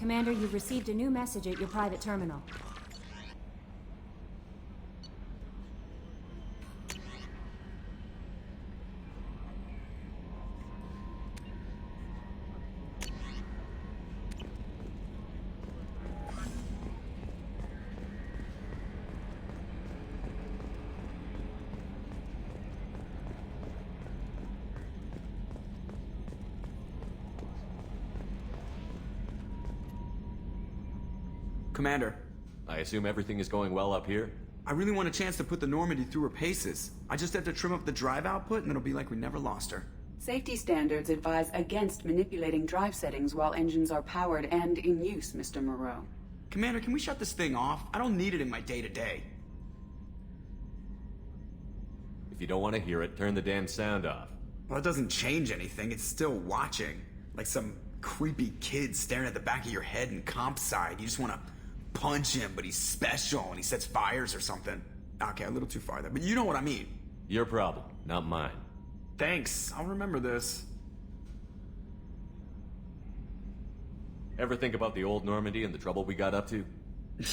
Commander, you've received a new message at your private terminal. Commander. I assume everything is going well up here? I really want a chance to put the Normandy through her paces. I just have to trim up the drive output and it'll be like we never lost her. Safety standards advise against manipulating drive settings while engines are powered and in use, Mr. Moreau. Commander, can we shut this thing off? I don't need it in my day-to-day. If you don't want to hear it, turn the damn sound off. Well, it doesn't change anything. It's still watching. Like some creepy kid staring at the back of your head in comp side. You just want to punch him, but he's special and he sets fires or something. Okay, a little too far there, but you know what I mean. Your problem, not mine. Thanks, I'll remember this. Ever think about the old Normandy and the trouble we got up to?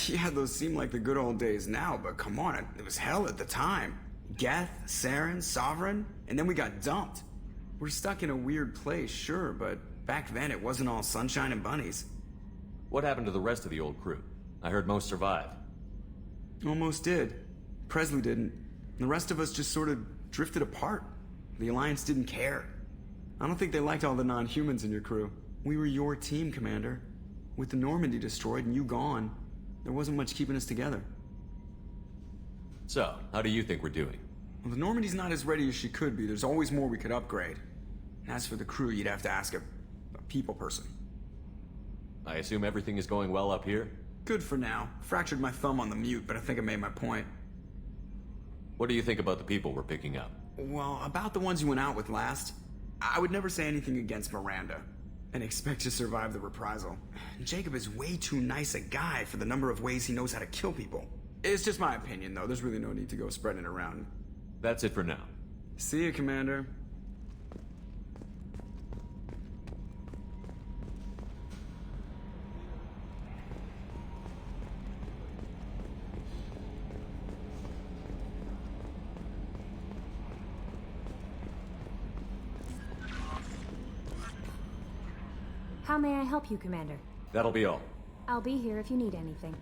Yeah, those seem like the good old days now, but come on, it was hell at the time. Geth, Saren, Sovereign, and then we got dumped. We're stuck in a weird place, sure, but back then it wasn't all sunshine and bunnies. What happened to the rest of the old crew? I heard most survived. Almost did. Presley didn't. The rest of us just sort of drifted apart. The Alliance didn't care. I don't think they liked all the non-humans in your crew. We were your team, Commander. With the Normandy destroyed and you gone, there wasn't much keeping us together. So, how do you think we're doing? Well, the Normandy's not as ready as she could be. There's always more we could upgrade. As for the crew, you'd have to ask a people person. I assume everything is going well up here? Good for now. Fractured my thumb on the mute, but I think I made my point. What do you think about the people we're picking up? Well, about the ones you went out with last, I would never say anything against Miranda and expect to survive the reprisal. Jacob is way too nice a guy for the number of ways he knows how to kill people. It's just my opinion, though. There's really no need to go spreading it around. That's it for now. See you, Commander. How may I help you, Commander? That'll be all. I'll be here if you need anything.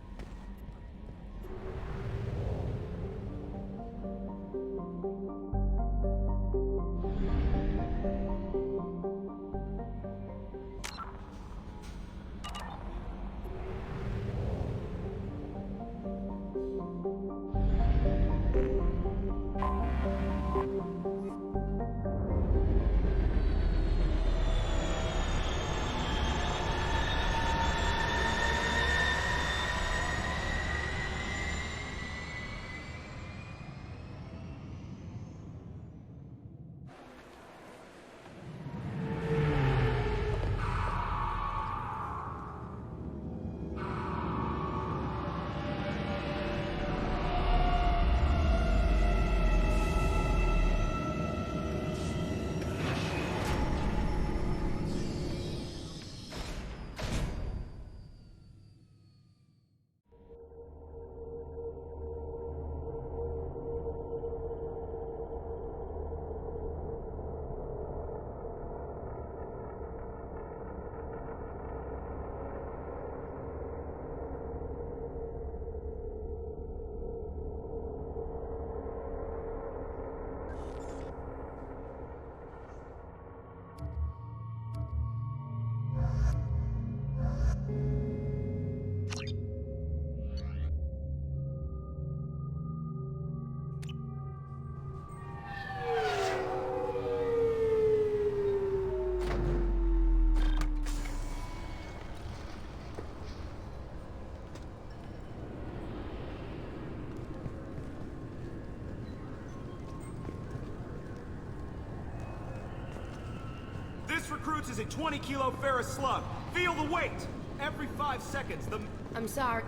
This recruits is a 20-kilo ferrous slug. Feel the weight! Every 5 seconds, the... I'm sorry.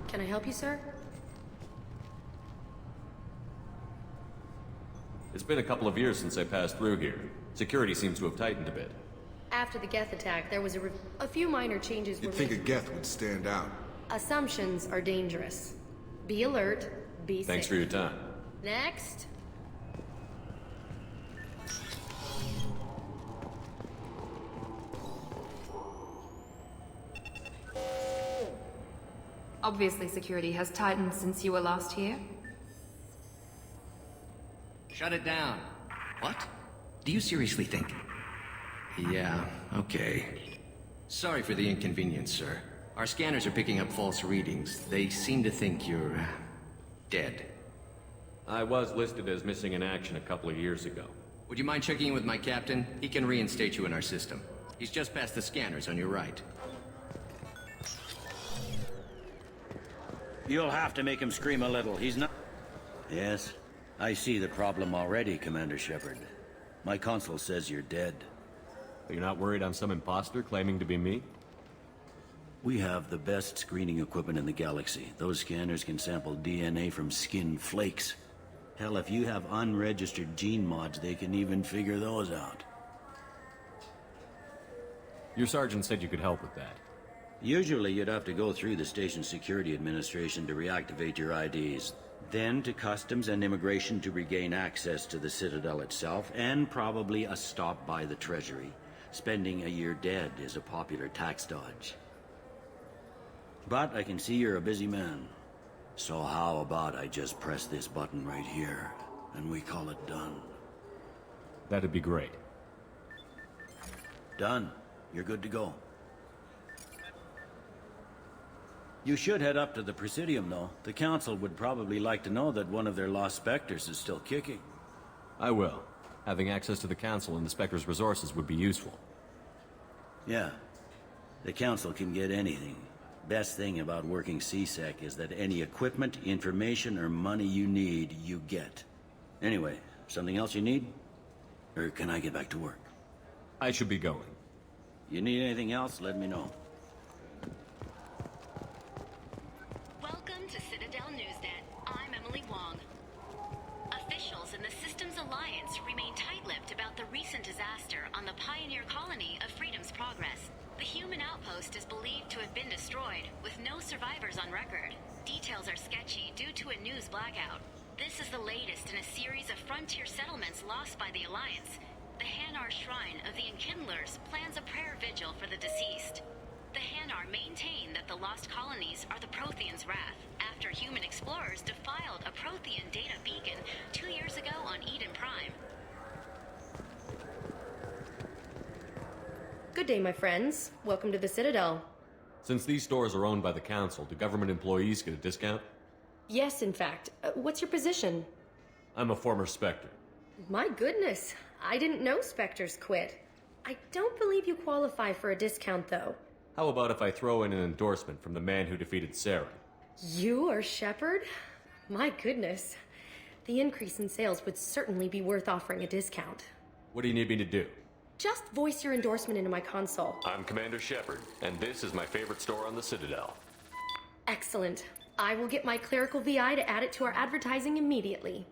Can I help you, sir? It's been a couple of years since I passed through here. Security seems to have tightened a bit. After the Geth attack, there was a few minor changes were You'd think a made. Geth would stand out. Assumptions are dangerous. Be alert, be Thanks safe. for your time. Next. Obviously, security has tightened since you were last here. Shut it down. What? Do you seriously think? Yeah, okay. Sorry for the inconvenience, sir. Our scanners are picking up false readings. They seem to think you're... dead. I was listed as missing in action a couple of years ago. Would you mind checking in with my captain? He can reinstate you in our system. He's just past the scanners on your right. You'll have to make him scream a little. He's not... Yes, I see the problem already, Commander Shepard. My console says you're dead. You're not worried I'm some imposter claiming to be me? We have the best screening equipment in the galaxy. Those scanners can sample DNA from skin flakes. Hell, if you have unregistered gene mods, they can even figure those out. Your sergeant said you could help with that. Usually you'd have to go through the station security administration to reactivate your IDs, then to customs and immigration to regain access to the Citadel itself, and probably a stop by the Treasury. Spending a year dead is a popular tax dodge. But I can see you're a busy man. So how about I just press this button right here, and we call it done? That'd be great. Done. You're good to go. You should head up to the Presidium, though. The Council would probably like to know that one of their lost Spectres is still kicking. I will. Having access to the Council and the Spectre's resources would be useful. Yeah. The Council can get anything. Best thing about working CSEC is that any equipment, information, or money you need, you get. Anyway, something else you need? Or can I get back to work? I should be going. You need anything else, let me know. Welcome to Citadel Newsnet. I'm Emily Wong. Officials in the Systems Alliance remain tight-lipped about the recent disaster on the pioneer colony of Freedom's Progress. The human outpost is believed to have been destroyed, with no survivors on record. Details are sketchy due to a news blackout. This is the latest in a series of frontier settlements lost by the Alliance. The Hanar Shrine of the Enkindlers plans a prayer vigil for the deceased. The Hanar maintain that the lost colonies are the Protheans' wrath, after human explorers defiled a Prothean data beacon 2 years ago on Eden Prime. Good day, my friends. Welcome to the Citadel. Since these stores are owned by the Council, do government employees get a discount? Yes, in fact. What's your position? I'm a former Spectre. My goodness. I didn't know Spectres quit. I don't believe you qualify for a discount, though. How about if I throw in an endorsement from the man who defeated Sarah? You are Shepard? My goodness. The increase in sales would certainly be worth offering a discount. What do you need me to do? Just voice your endorsement into my console. I'm Commander Shepard, and this is my favorite store on the Citadel. Excellent. I will get my clerical VI to add it to our advertising immediately.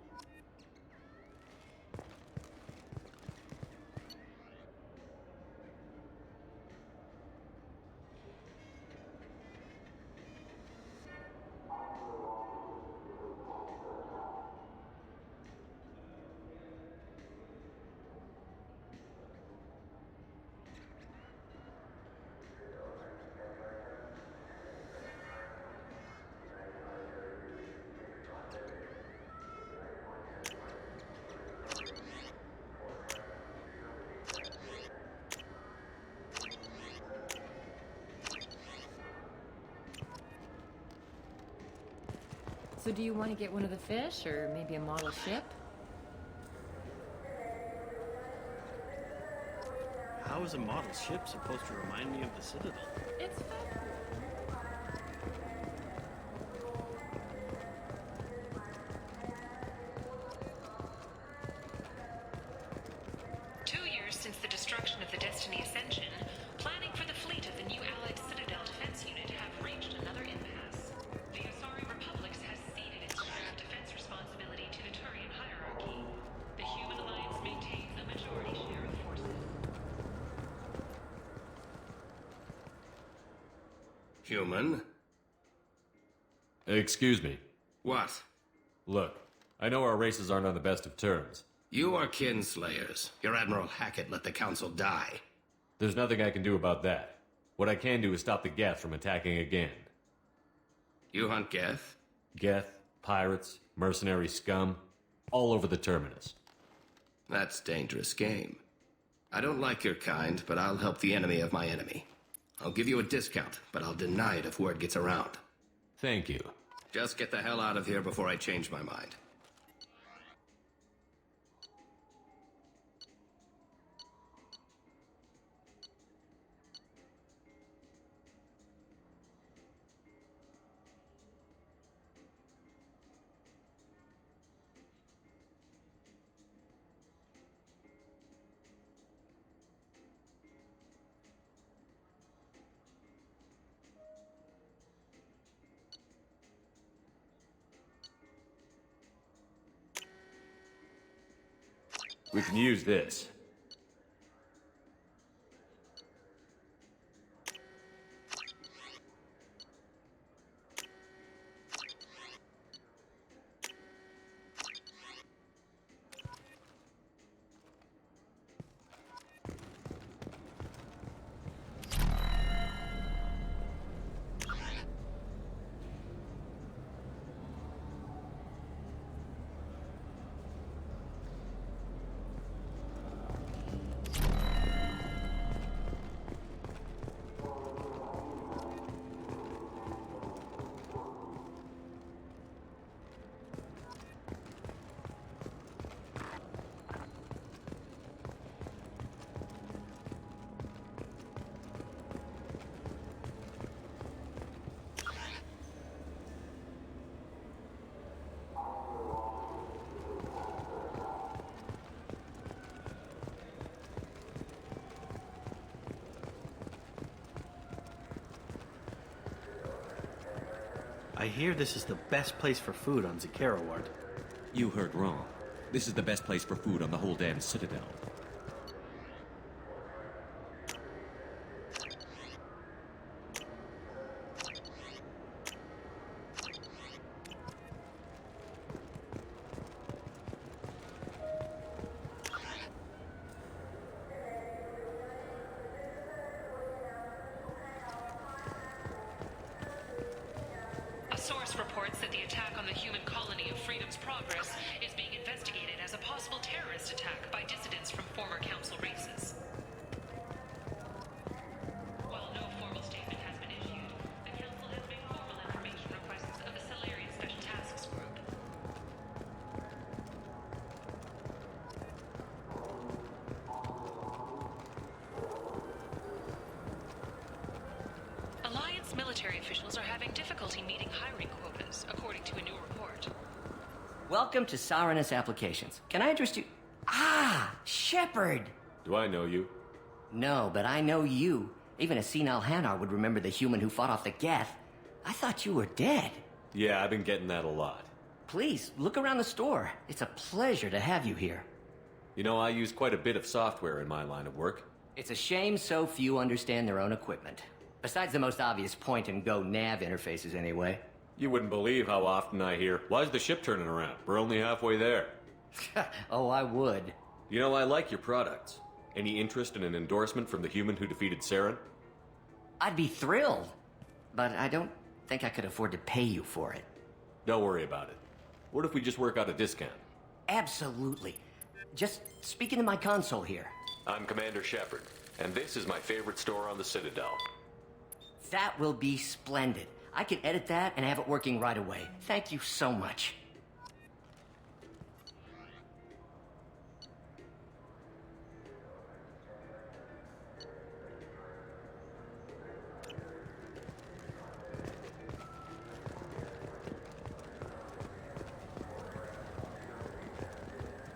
So do you want to get one of the fish, or maybe a model ship? How is a model ship supposed to remind me of the Citadel? It's fun. Since the destruction of the Destiny Ascension, planning for the fleet of the new Allied Citadel Defense Unit have reached another impasse. The Asari Republics has ceded its share of defense responsibility to the Turian hierarchy. The Human Alliance maintains a majority share of forces. Human? Excuse me. What? Look, I know our races aren't on the best of terms. You are kinslayers. Your Admiral Hackett let the Council die. There's nothing I can do about that. What I can do is stop the Geth from attacking again. You hunt Geth? Geth, pirates, mercenary scum, all over the Terminus. That's dangerous game. I don't like your kind, but I'll help the enemy of my enemy. I'll give you a discount, but I'll deny it if word gets around. Thank you. Just get the hell out of here before I change my mind. We can use this. I hear this is the best place for food on Zakera Ward. You heard wrong. This is the best place for food on the whole damn Citadel. Military officials are having difficulty meeting hiring quotas, according to a new report. Welcome to Sarenus Applications. Can I interest you? Ah, Shepard! Do I know you? No, but I know you. Even a senile Hanar would remember the human who fought off the Geth. I thought you were dead. Yeah, I've been getting that a lot. Please, look around the store. It's a pleasure to have you here. You know, I use quite a bit of software in my line of work. It's a shame so few understand their own equipment. Besides the most obvious point-and-go nav interfaces, anyway. You wouldn't believe how often I hear, "Why's the ship turning around? We're only halfway there." Oh, I would. You know, I like your products. Any interest in an endorsement from the human who defeated Saren? I'd be thrilled. But I don't think I could afford to pay you for it. Don't worry about it. What if we just work out a discount? Absolutely. Just speak into my console here. I'm Commander Shepard, and this is my favorite store on the Citadel. That will be splendid. I can edit that and have it working right away. Thank you so much.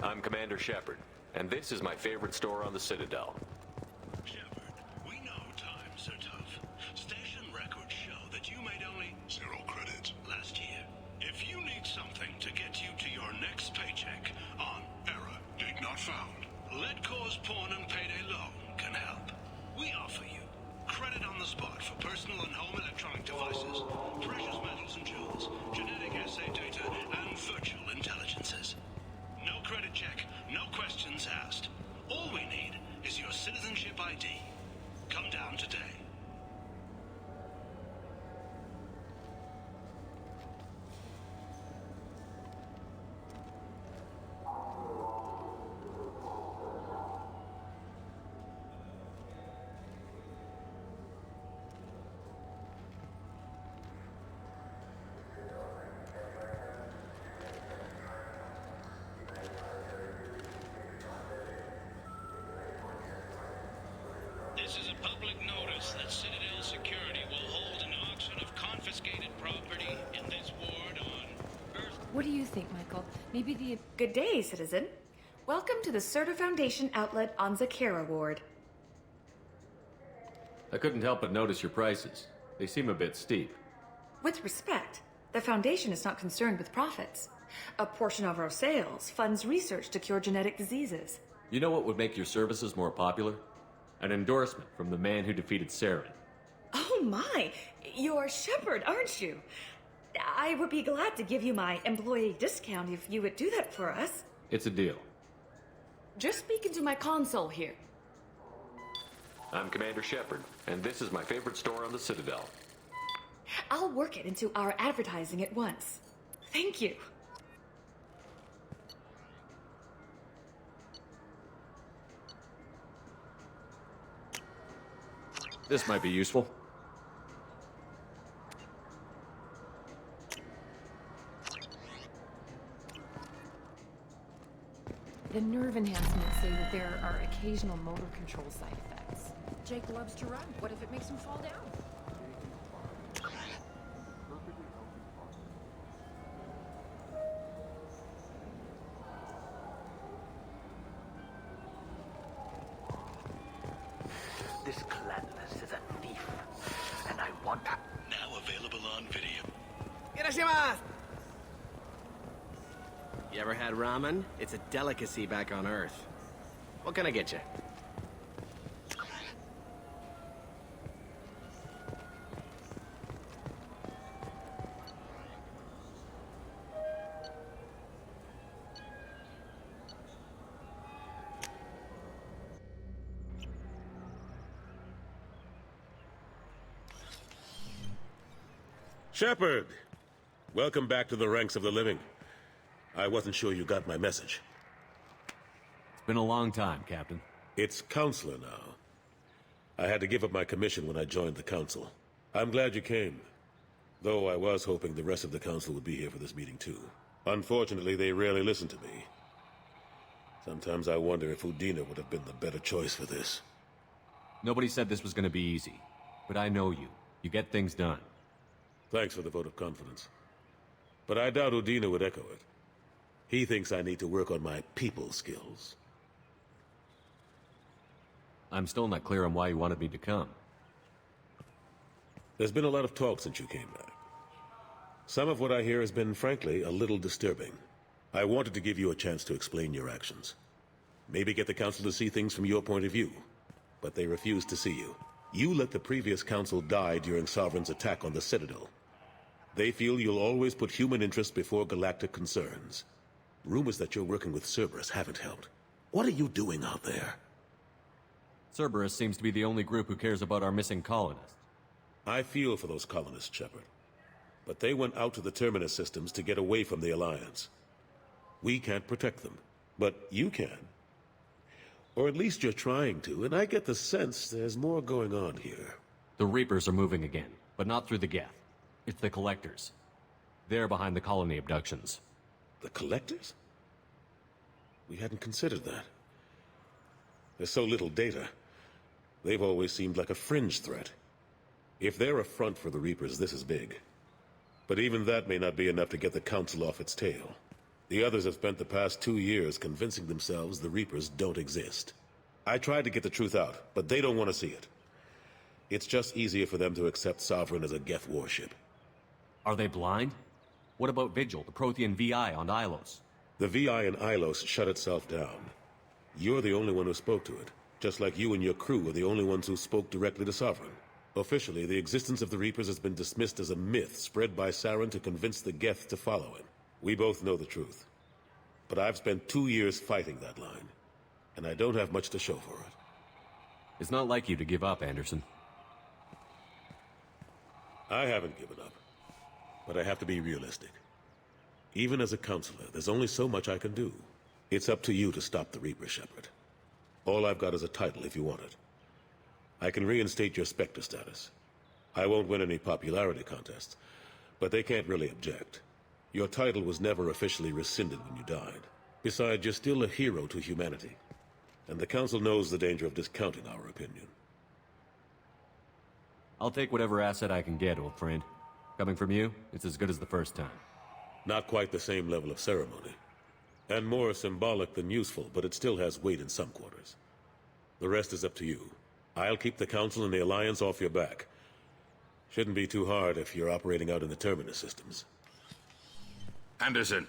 I'm Commander Shepard, and this is my favorite store on the Citadel. Shepard, we know times are tough. Station records show that you made only 0 credits last year. If you need something to get you to your next paycheck on error, dig not found, Lead Cause Pawn and Payday Loan can help. We offer you credit on the spot for personal and home electronic come down today. This is a public notice that Citadel Security will hold an auction of confiscated property in this ward on Earth. What do you think, Michael? Maybe the... Good day, citizen. Welcome to the Serta Foundation outlet on Zakara Ward. I couldn't help but notice your prices. They seem a bit steep. With respect, the Foundation is not concerned with profits. A portion of our sales funds research to cure genetic diseases. You know what would make your services more popular? An endorsement from the man who defeated Saren. Oh my! You're Shepard, aren't you? I would be glad to give you my employee discount if you would do that for us. It's a deal. Just speak into my console here. I'm Commander Shepard, and this is my favorite store on the Citadel. I'll work it into our advertising at once. Thank you. This might be useful. The nerve enhancements say that there are occasional motor control side effects. Jake loves to run. What if it makes him fall down? This Gladness is a thief, and I want her. Now available on video. Irashimasu! You ever had ramen? It's a delicacy back on Earth. What can I get you? Shepard! Welcome back to the ranks of the living. I wasn't sure you got my message. It's been a long time, Captain. It's Counselor now. I had to give up my commission when I joined the Council. I'm glad you came. Though I was hoping the rest of the Council would be here for this meeting too. Unfortunately, they rarely listen to me. Sometimes I wonder if Udina would have been the better choice for this. Nobody said this was going to be easy. But I know you. You get things done. Thanks for the vote of confidence. But I doubt Udina would echo it. He thinks I need to work on my people skills. I'm still not clear on why you wanted me to come. There's been a lot of talk since you came back. Some of what I hear has been, frankly, a little disturbing. I wanted to give you a chance to explain your actions. Maybe get the Council to see things from your point of view. But they refuse to see you. You let the previous Council die during Sovereign's attack on the Citadel. They feel you'll always put human interests before galactic concerns. Rumors that you're working with Cerberus haven't helped. What are you doing out there? Cerberus seems to be the only group who cares about our missing colonists. I feel for those colonists, Shepard. But they went out to the Terminus systems to get away from the Alliance. We can't protect them, but you can. Or at least you're trying to, and I get the sense there's more going on here. The Reapers are moving again, but not through the Geth. It's the Collectors. They're behind the colony abductions. The Collectors? We hadn't considered that. There's so little data. They've always seemed like a fringe threat. If they're a front for the Reapers, this is big. But even that may not be enough to get the Council off its tail. The others have spent the past 2 years convincing themselves the Reapers don't exist. I tried to get the truth out, but they don't want to see it. It's just easier for them to accept Sovereign as a Geth warship. Are they blind? What about Vigil, the Prothean VI on Ilos? The VI in Ilos shut itself down. You're the only one who spoke to it, just like you and your crew are the only ones who spoke directly to Sovereign. Officially, the existence of the Reapers has been dismissed as a myth spread by Saren to convince the Geth to follow him. We both know the truth. But I've spent 2 years fighting that line, and I don't have much to show for it. It's not like you to give up, Anderson. I haven't given up. But I have to be realistic. Even as a counselor, there's only so much I can do. It's up to you to stop the Reaper, Shepard. All I've got is a title if you want it. I can reinstate your Spectre status. I won't win any popularity contests, but they can't really object. Your title was never officially rescinded when you died. Besides, you're still a hero to humanity. And the Council knows the danger of discounting our opinion. I'll take whatever asset I can get, old friend. Coming from you, it's as good as the first time. Not quite the same level of ceremony. And more symbolic than useful, but it still has weight in some quarters. The rest is up to you. I'll keep the Council and the Alliance off your back. Shouldn't be too hard if you're operating out in the Terminus systems. Anderson,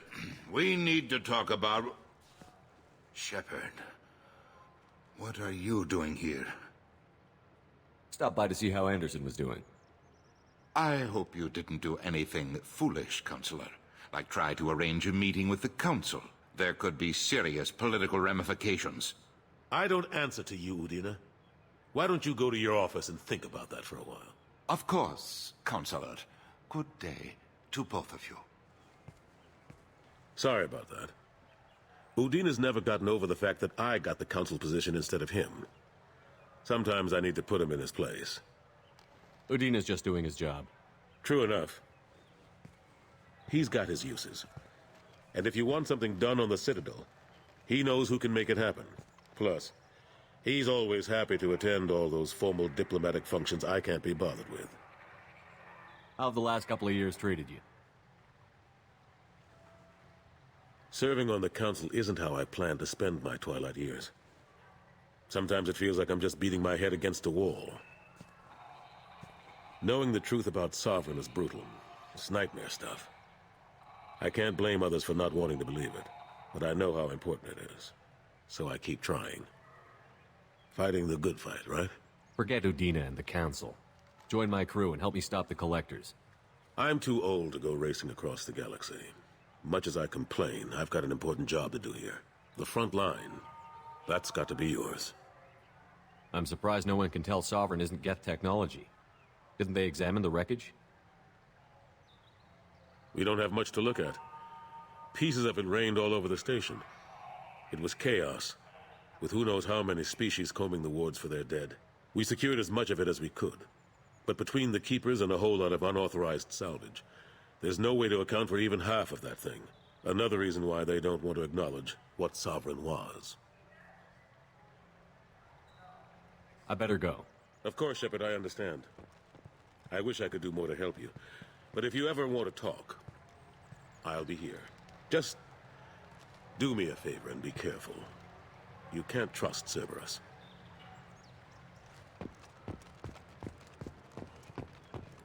we need to talk about... Shepard. What are you doing here? Stopped by to see how Anderson was doing. I hope you didn't do anything foolish, Counselor. Like try to arrange a meeting with the Council. There could be serious political ramifications. I don't answer to you, Udina. Why don't you go to your office and think about that for a while? Of course, Counselor. Good day to both of you. Sorry about that. Udina's never gotten over the fact that I got the Council position instead of him. Sometimes I need to put him in his place. Udina's just doing his job. True enough. He's got his uses. And if you want something done on the Citadel, he knows who can make it happen. Plus, he's always happy to attend all those formal diplomatic functions I can't be bothered with. How have the last couple of years treated you? Serving on the Council isn't how I plan to spend my twilight years. Sometimes it feels like I'm just beating my head against a wall. Knowing the truth about Sovereign is brutal. It's nightmare stuff. I can't blame others for not wanting to believe it, but I know how important it is. So I keep trying. Fighting the good fight, right? Forget Udina and the Council. Join my crew and help me stop the Collectors. I'm too old to go racing across the galaxy. Much as I complain, I've got an important job to do here. The front line. That's got to be yours. I'm surprised no one can tell Sovereign isn't Geth technology. Didn't they examine the wreckage? We don't have much to look at. Pieces of it rained all over the station. It was chaos, with who knows how many species combing the wards for their dead. We secured as much of it as we could. But between the Keepers and a whole lot of unauthorized salvage, there's no way to account for even half of that thing. Another reason why they don't want to acknowledge what Sovereign was. I better go. Of course, Shepard, I understand. I wish I could do more to help you. But if you ever want to talk, I'll be here. Just do me a favor and be careful. You can't trust Cerberus.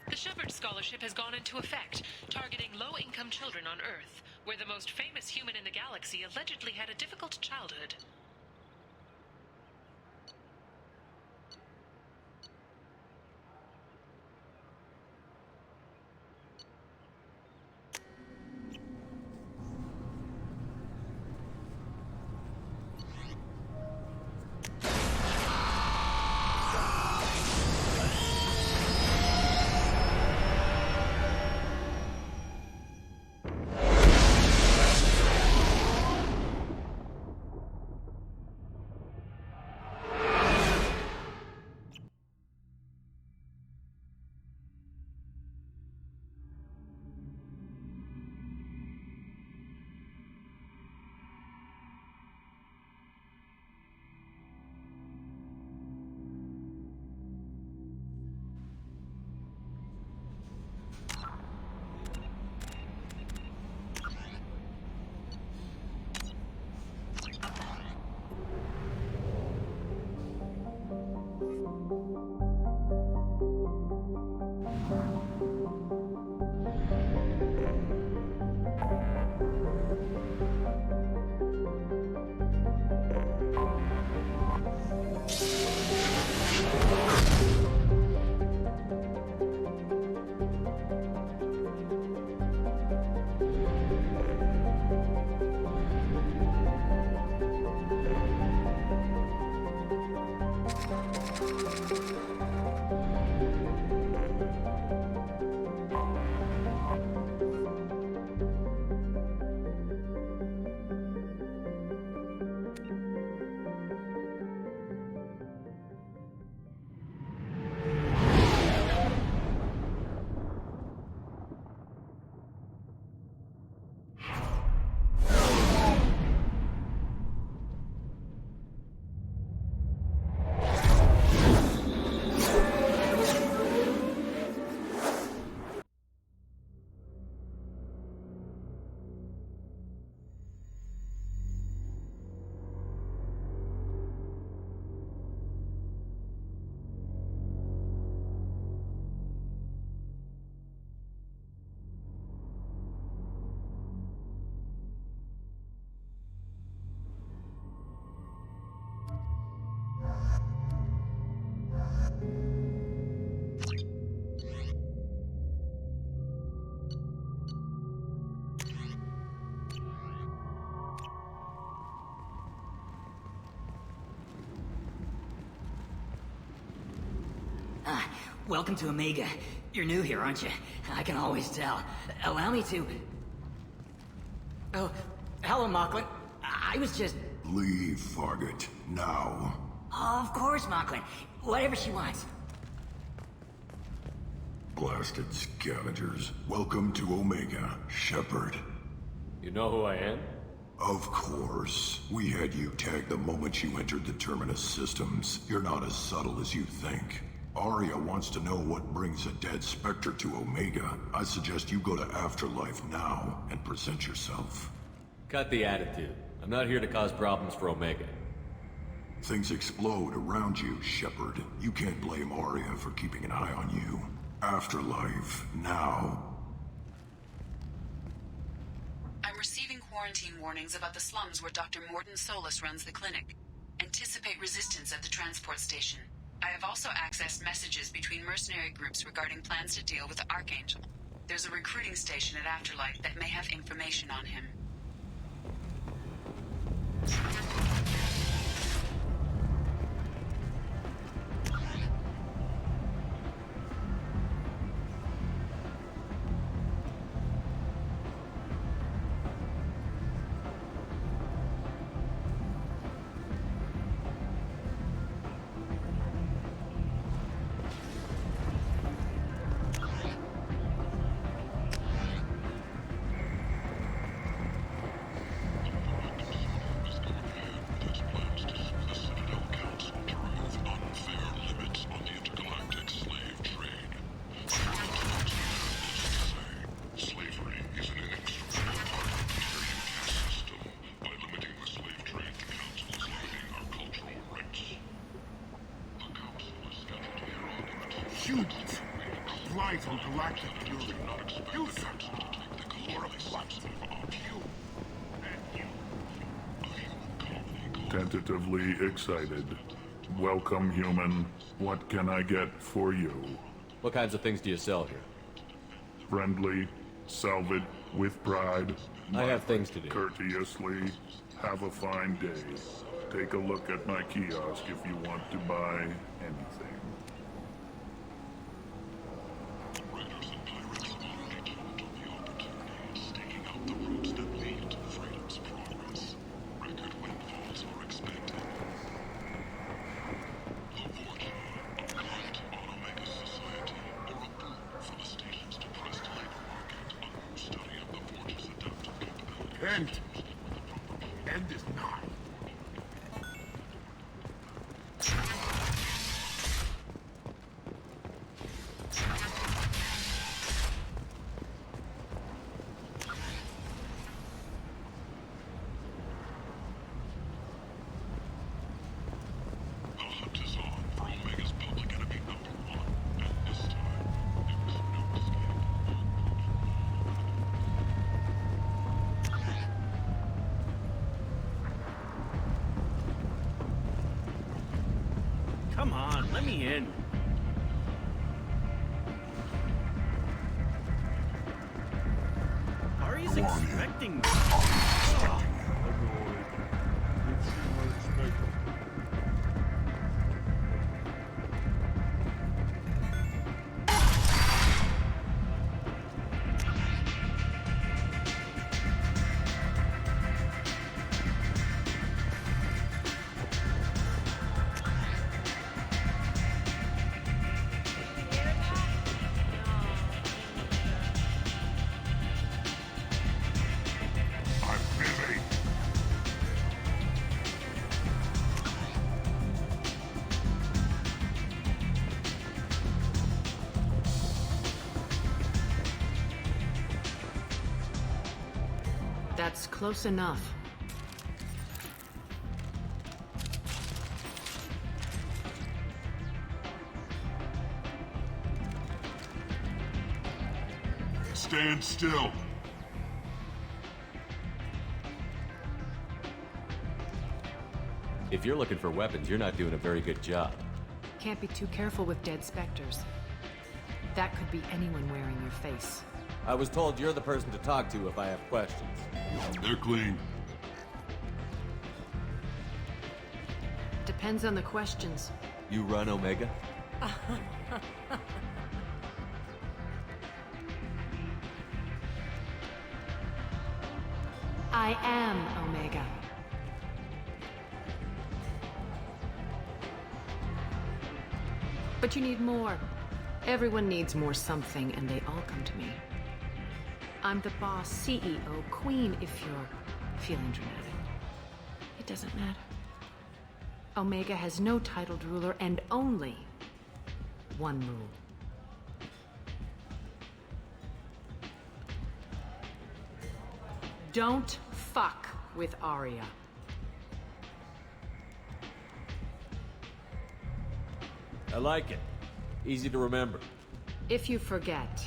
The Shepard Scholarship has gone into effect, targeting low-income children on Earth, where the most famous human in the galaxy allegedly had a difficult childhood. Welcome to Omega. You're new here, aren't you? I can always tell. Allow me to... Oh, hello, Mocklin. I was just... Leave, Fargate. Now. Oh, of course, Mocklin. Whatever she wants. Blasted scavengers. Welcome to Omega, Shepard. You know who I am? Of course. We had you tagged the moment you entered the Terminus systems. You're not as subtle as you think. Arya wants to know what brings a dead Spectre to Omega. I suggest you go to Afterlife now and present yourself. Cut the attitude. I'm not here to cause problems for Omega. Things explode around you, Shepard. You can't blame Arya for keeping an eye on you. Afterlife, now. I'm receiving quarantine warnings about the slums where Dr. Morton Solus runs the clinic. Anticipate resistance at the transport station. I have also accessed messages between mercenary groups regarding plans to deal with the Archangel. There's a recruiting station at Afterlife that may have information on him. Humans, blight on galactic fury. Useless. Tentatively excited. Welcome, human. What can I get for you? What kinds of things do you sell here? Friendly, salvage with pride. I have things to do. Courteously, have a fine day. Take a look at my kiosk if you want to buy anything. End is nigh. Come on, let me in. Ari's expecting me. That's close enough. Stand still. If you're looking for weapons, you're not doing a very good job. Can't be too careful with dead specters. That could be anyone wearing your face. I was told you're the person to talk to if I have questions. They're clean. Depends on the questions. You run Omega? I am Omega. But you need more. Everyone needs more something, and they all come to me. I'm the boss, CEO, queen, if you're feeling dramatic. It doesn't matter. Omega has no titled ruler and only one rule. Don't fuck with Arya. I like it. Easy to remember. If you forget,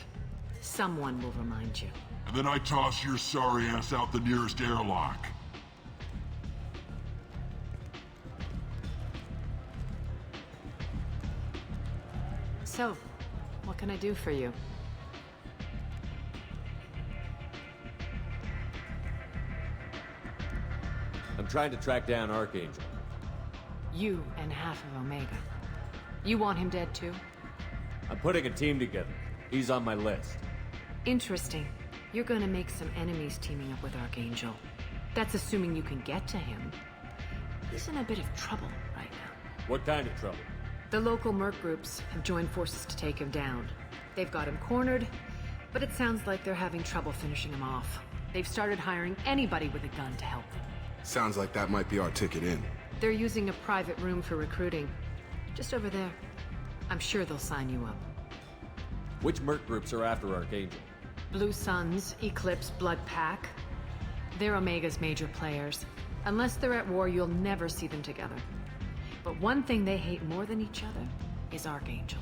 someone will remind you. And then I toss your sorry ass out the nearest airlock. So, what can I do for you? I'm trying to track down Archangel. You and half of Omega. You want him dead too? I'm putting a team together. He's on my list. Interesting. You're gonna make some enemies teaming up with Archangel. That's assuming you can get to him. He's in a bit of trouble right now. What kind of trouble? The local merc groups have joined forces to take him down. They've got him cornered, but it sounds like they're having trouble finishing him off. They've started hiring anybody with a gun to help them. Sounds like that might be our ticket in. They're using a private room for recruiting. Just over there. I'm sure they'll sign you up. Which merc groups are after Archangel? Blue Suns, Eclipse, Blood Pack. They're Omega's major players. Unless they're at war, you'll never see them together. But one thing they hate more than each other is Archangel.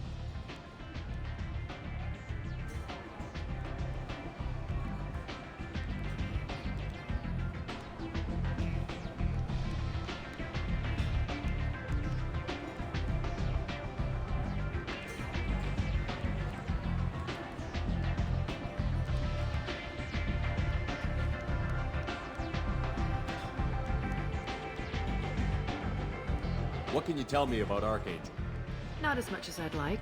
What can you tell me about Archangel? Not as much as I'd like.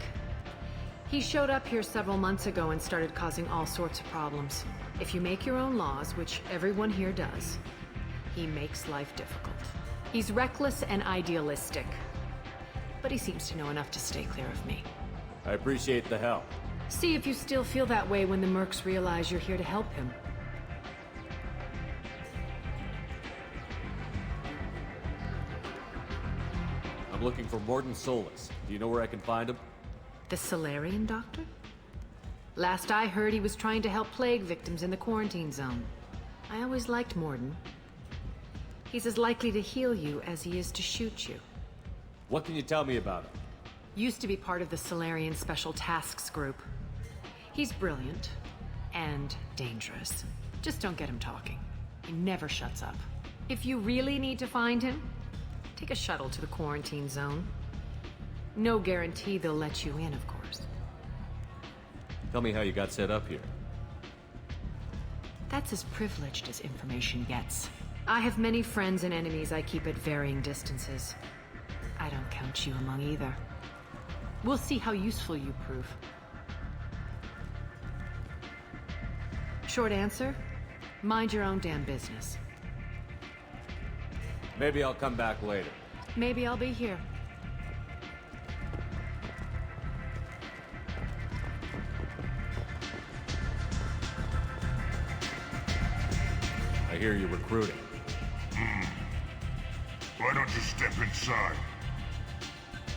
He showed up here several months ago and started causing all sorts of problems. If you make your own laws, which everyone here does, he makes life difficult. He's reckless and idealistic. But he seems to know enough to stay clear of me. I appreciate the help. See if you still feel that way when the mercs realize you're here to help him. I'm looking for Morden Solis. Do you know where I can find him? The Solarian doctor? Last I heard, he was trying to help plague victims in the quarantine zone. I always liked Morden. He's as likely to heal you as he is to shoot you. What can you tell me about him? Used to be part of the Solarian Special Tasks Group. He's brilliant and dangerous. Just don't get him talking. He never shuts up. If you really need to find him, take a shuttle to the quarantine zone. No guarantee they'll let you in, of course. Tell me how you got set up here. That's as privileged as information gets. I have many friends and enemies I keep at varying distances. I don't count you among either. We'll see how useful you prove. Short answer, mind your own damn business. Maybe I'll come back later. Maybe I'll be here. I hear you're recruiting. Why don't you step inside?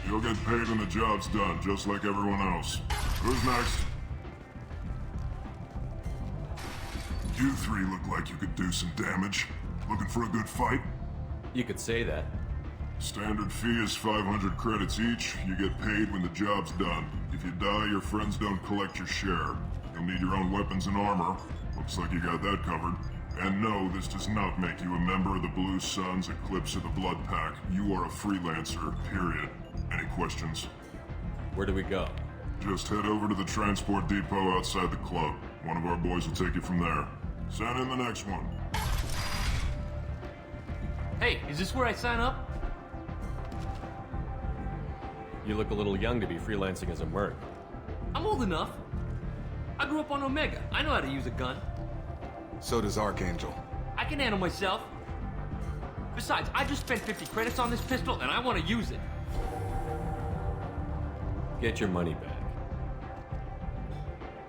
You'll get paid when the job's done, just like everyone else. Who's next? You three look like you could do some damage. Looking for a good fight? You could say that. Standard fee is 500 credits each. You get paid when the job's done. If you die, your friends don't collect your share. You'll need your own weapons and armor. Looks like you got that covered. And no, this does not make you a member of the Blue Suns, Eclipse, or the Blood Pack. You are a freelancer, period. Any questions? Where do we go? Just head over to the transport depot outside the club. One of our boys will take you from there. Send in the next one. Hey, is this where I sign up? You look a little young to be freelancing as a merc. I'm old enough. I grew up on Omega. I know how to use a gun. So does Archangel. I can handle myself. Besides, I just spent 50 credits on this pistol, and I want to use it. Get your money back.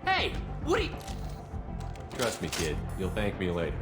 Hey, what are you... Trust me, kid. You'll thank me later.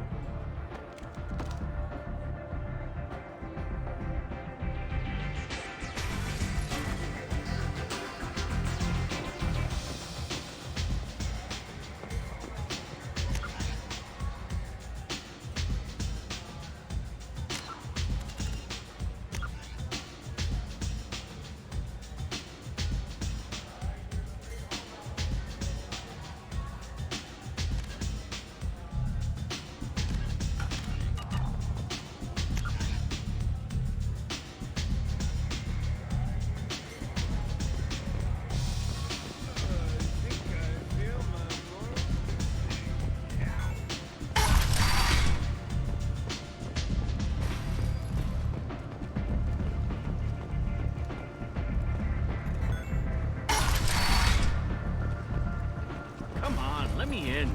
Come on, let me in.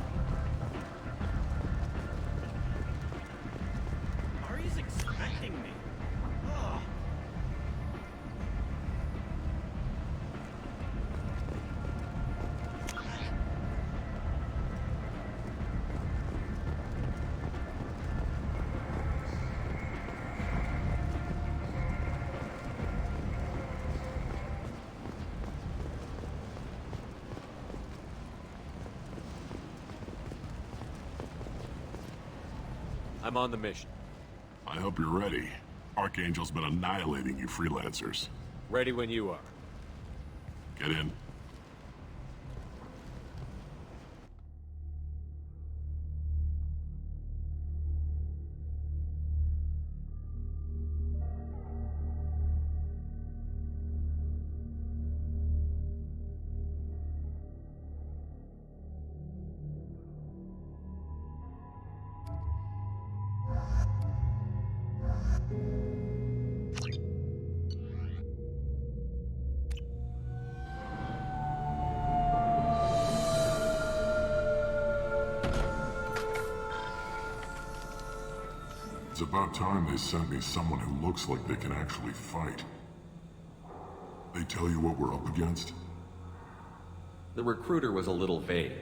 Ari's expecting me. Ugh. I'm on the mission. I hope you're ready. Archangel's been annihilating you freelancers. Ready when you are. Get in. It's about time they sent me someone who looks like they can actually fight. They tell you what we're up against? The recruiter was a little vague.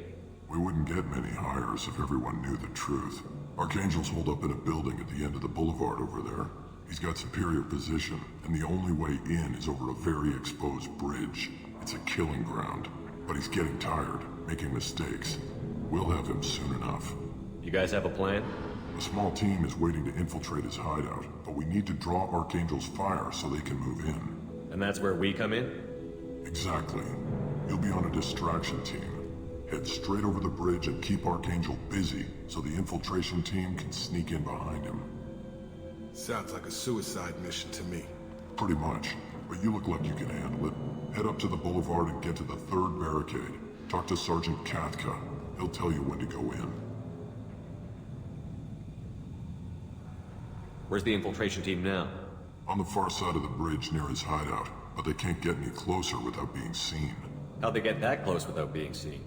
We wouldn't get many hires if everyone knew the truth. Archangel's holed up in a building at the end of the boulevard over there. He's got superior position, and the only way in is over a very exposed bridge. It's a killing ground. But he's getting tired, making mistakes. We'll have him soon enough. You guys have a plan? A small team is waiting to infiltrate his hideout, but we need to draw Archangel's fire so they can move in. And that's where we come in? Exactly. You'll be on a distraction team. Head straight over the bridge and keep Archangel busy so the infiltration team can sneak in behind him. Sounds like a suicide mission to me. Pretty much, but you look like you can handle it. Head up to the boulevard and get to the third barricade. Talk to Sergeant Katka. He'll tell you when to go in. Where's the infiltration team now? On the far side of the bridge near his hideout, but they can't get any closer without being seen. How'd they get that close without being seen?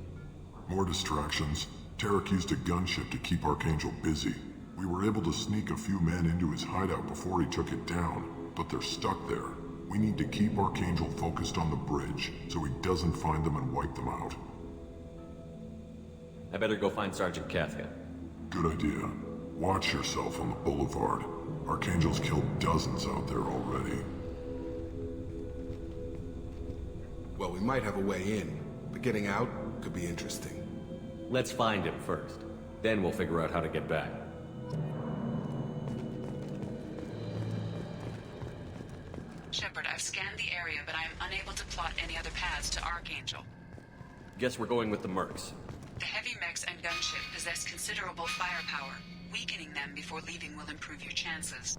More distractions. Tarek used a gunship to keep Archangel busy. We were able to sneak a few men into his hideout before he took it down, but they're stuck there. We need to keep Archangel focused on the bridge, so he doesn't find them and wipe them out. I better go find Sergeant Katka. Good idea. Watch yourself on the boulevard. Archangel's killed dozens out there already. Well, we might have a way in, but getting out could be interesting. Let's find him first. Then we'll figure out how to get back. Shepard, I've scanned the area, but I am unable to plot any other paths to Archangel. Guess we're going with the mercs. The heavy mechs and gunship possess considerable firepower. Weakening them before leaving will improve your chances.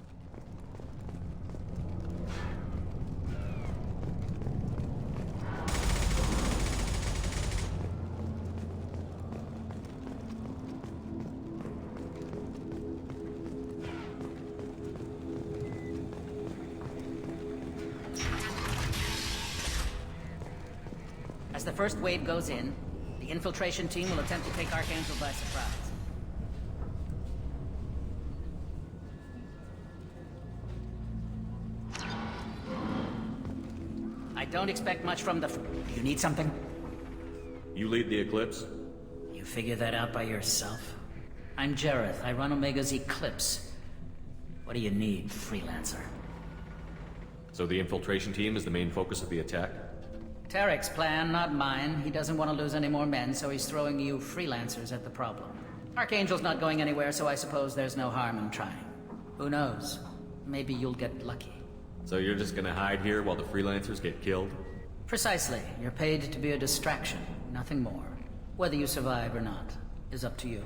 As the first wave goes in, the infiltration team will attempt to take Archangel by surprise. I don't expect much from the... You need something? You lead the Eclipse? You figure that out by yourself? I'm Jareth. I run Omega's Eclipse. What do you need, freelancer? So the infiltration team is the main focus of the attack? Tarek's plan, not mine. He doesn't want to lose any more men, so he's throwing you freelancers at the problem. Archangel's not going anywhere, so I suppose there's no harm in trying. Who knows? Maybe you'll get lucky. So you're just gonna hide here while the freelancers get killed? Precisely. You're paid to be a distraction, nothing more. Whether you survive or not is up to you.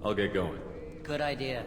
I'll get going. Good idea.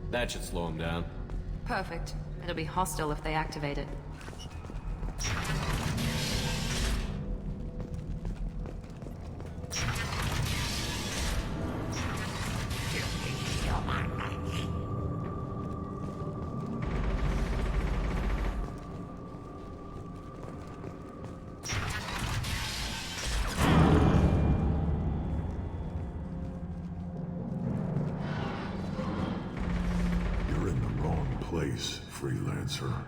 That should slow them down. Perfect. It'll be hostile if they activate it. Freelancer.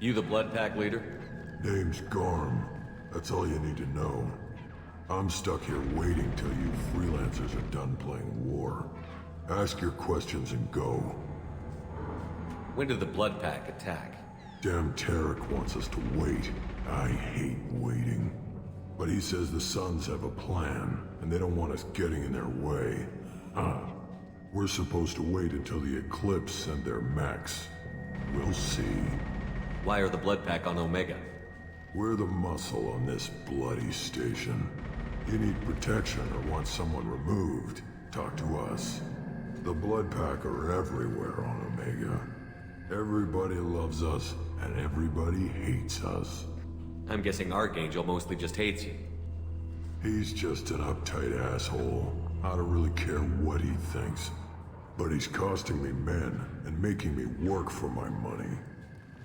You the Blood Pack leader? Name's Garm. That's all you need to know. I'm stuck here waiting till you freelancers are done playing war. Ask your questions and go. When did the Blood Pack attack? Damn Tarek wants us to wait. I hate waiting. But he says the Suns have a plan, and they don't want us getting in their way. We're supposed to wait until the Eclipse send their mechs. We'll see. Why are the Blood Pack on Omega? We're the muscle on this bloody station. You need protection or want someone removed, talk to us. The Blood Pack are everywhere on Omega. Everybody loves us, and everybody hates us. I'm guessing Archangel mostly just hates you. He's just an uptight asshole. I don't really care what he thinks. But he's costing me men and making me work for my money.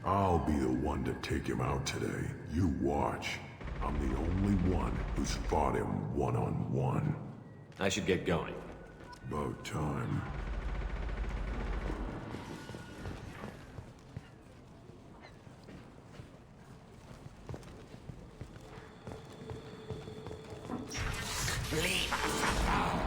I'll be the one to take him out today. You watch. I'm the only one who's fought him one-on-one. I should get going. About time. Leave us alone!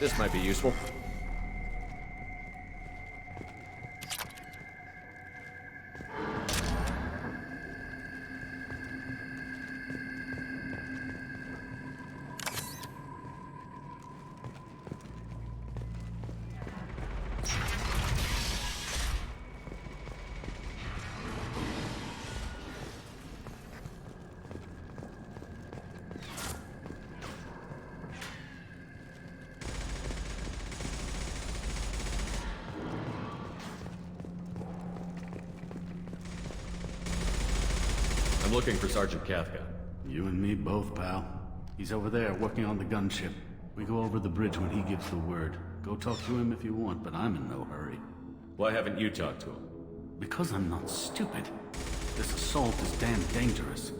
This might be useful. I'm looking for Sergeant Kafka. You and me both, pal. He's over there, working on the gunship. We go over the bridge when he gives the word. Go talk to him if you want, but I'm in no hurry. Why haven't you talked to him? Because I'm not stupid. This assault is damn dangerous.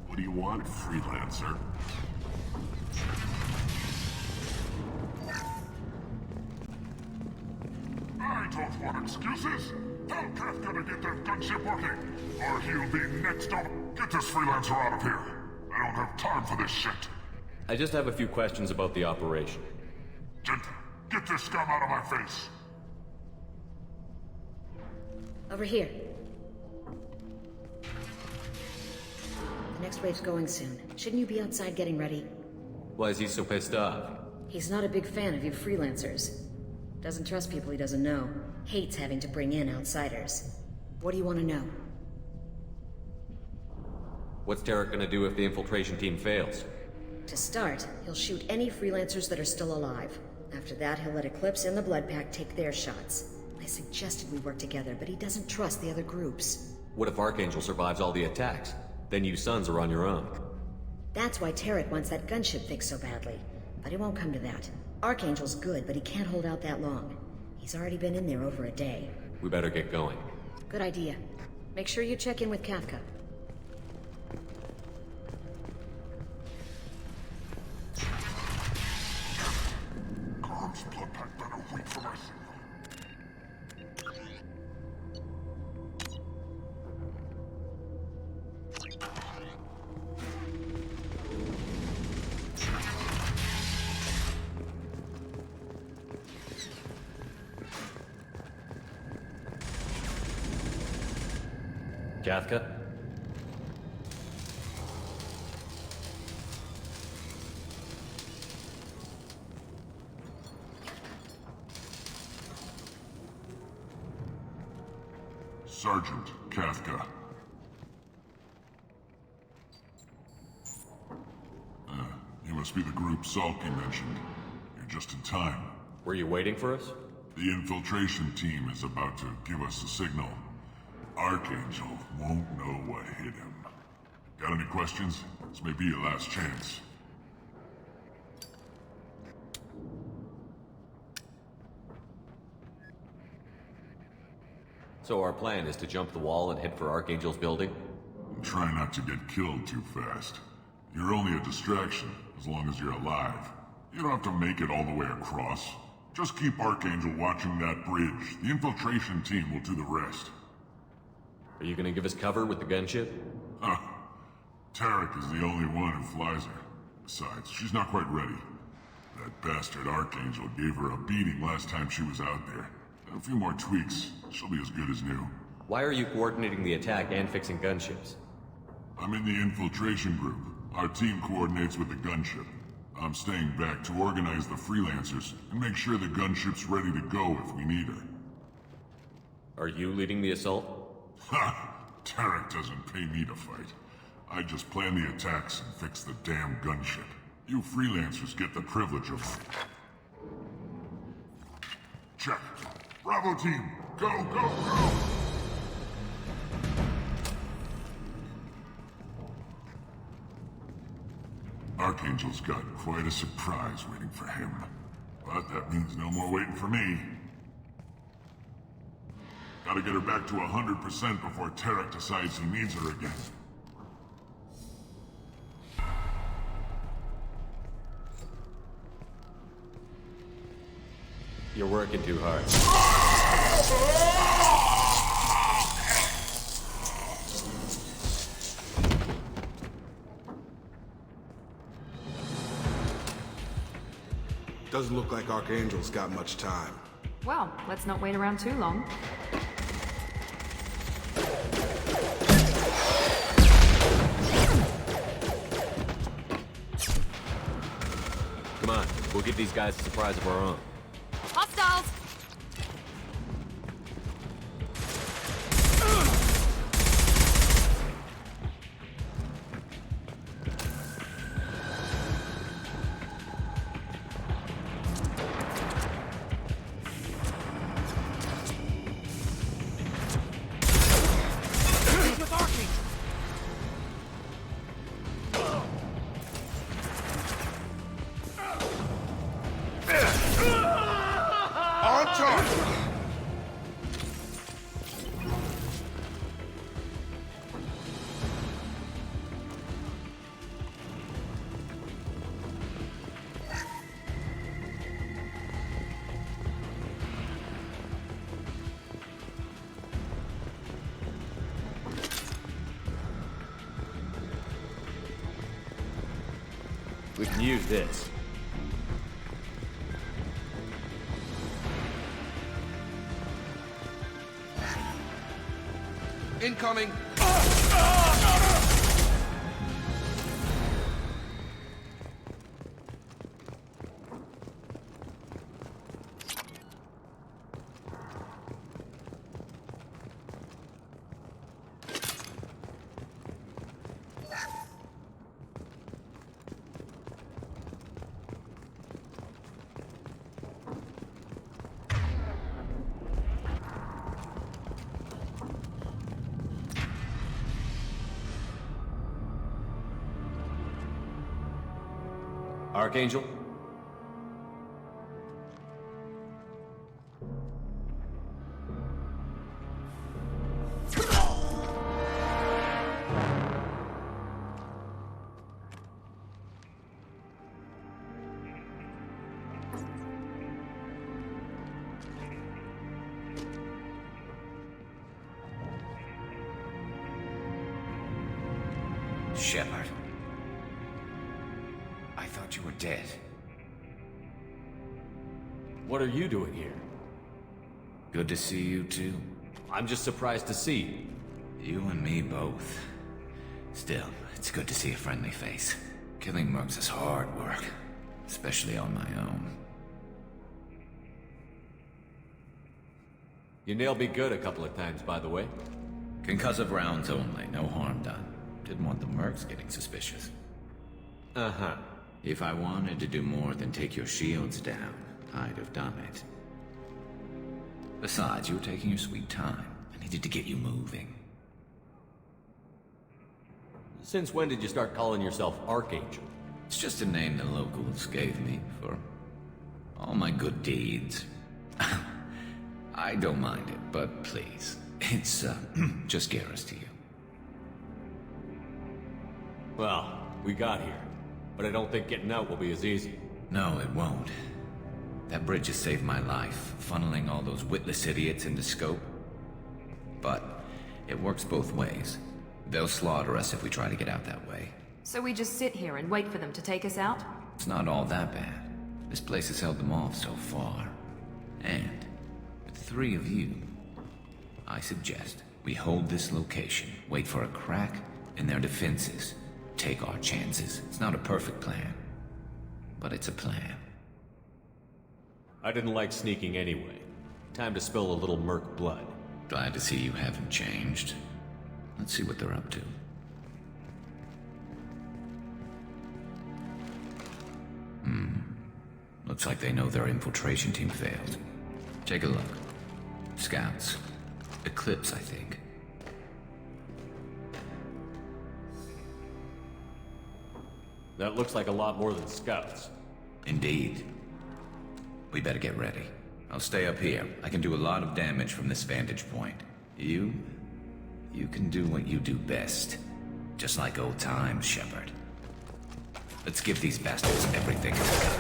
What do you want, freelancer? I don't want excuses. Tell Kafka to get that gunship working, or he'll be next up. Get this freelancer out of here. I don't have time for this shit. I just have a few questions about the operation. Get this scum out of my face. Over here. The next wave's going soon. Shouldn't you be outside getting ready? Why is he so pissed off? He's not a big fan of you freelancers. Doesn't trust people he doesn't know. Hates having to bring in outsiders. What do you want to know? What's Tarek gonna do if the infiltration team fails? To start, he'll shoot any freelancers that are still alive. After that, he'll let Eclipse and the Blood Pack take their shots. I suggested we work together, but he doesn't trust the other groups. What if Archangel survives all the attacks? Then you sons are on your own. That's why Tarek wants that gunship fixed so badly. But it won't come to that. Archangel's good, but he can't hold out that long. He's already been in there over a day. We better get going. Good idea. Make sure you check in with Kafka. God's blood pack better wait for my signal. Kafka? Sergeant Kafka. You must be the group Salky mentioned. You're just in time. Were you waiting for us? The infiltration team is about to give us a signal. Archangel won't know what hit him. Got any questions? This may be your last chance. So our plan is to jump the wall and head for Archangel's building? And try not to get killed too fast. You're only a distraction, as long as you're alive. You don't have to make it all the way across. Just keep Archangel watching that bridge. The infiltration team will do the rest. Are you gonna give us cover with the gunship? Huh. Tarek is the only one who flies her. Besides, she's not quite ready. That bastard Archangel gave her a beating last time she was out there. A few more tweaks, she'll be as good as new. Why are you coordinating the attack and fixing gunships? I'm in the infiltration group. Our team coordinates with the gunship. I'm staying back to organize the freelancers and make sure the gunship's ready to go if we need her. Are you leading the assault? Ha! Tarek doesn't pay me to fight. I just plan the attacks and fix the damn gunship. You freelancers get the privilege of... Check. Bravo team, go, go, go! Archangel's got quite a surprise waiting for him. But that means no more waiting for me. Gotta get her back to 100% before Tarek decides he needs her again. You're working too hard. Doesn't look like Archangel's got much time. Well, let's not wait around too long. Come on, we'll give these guys a surprise of our own. Hostiles! We can use this. Incoming! Archangel? Shepard. I thought you were dead. What are you doing here? Good to see you too. I'm just surprised to see you. You and me both. Still, it's good to see a friendly face. Killing mercs is hard work, especially on my own. You nailed me good a couple of times, by the way. Concussive rounds only, no harm done. Didn't want the mercs getting suspicious. Uh-huh. If I wanted to do more than take your shields down, I'd have done it. Besides, you were taking your sweet time. I needed to get you moving. Since when did you start calling yourself Archangel? It's just a name the locals gave me for all my good deeds. I don't mind it, but please, it's just Garrus to you. Well, we got here, but I don't think getting out will be as easy. No, it won't. That bridge has saved my life, funneling all those witless idiots into scope. But it works both ways. They'll slaughter us if we try to get out that way. So we just sit here and wait for them to take us out? It's not all that bad. This place has held them off so far. And with 3 of you, I suggest we hold this location, wait for a crack in their defenses, take our chances. It's not a perfect plan, but it's a plan. I didn't like sneaking anyway. Time to spill a little merc blood. Glad to see you haven't changed. Let's see what they're up to. Looks like they know their infiltration team failed. Take a look. Scouts. Eclipse, I think. That looks like a lot more than scouts. Indeed. We better get ready. I'll stay up here. I can do a lot of damage from this vantage point. You can do what you do best. Just like old times, Shepard. Let's give these bastards everything we got.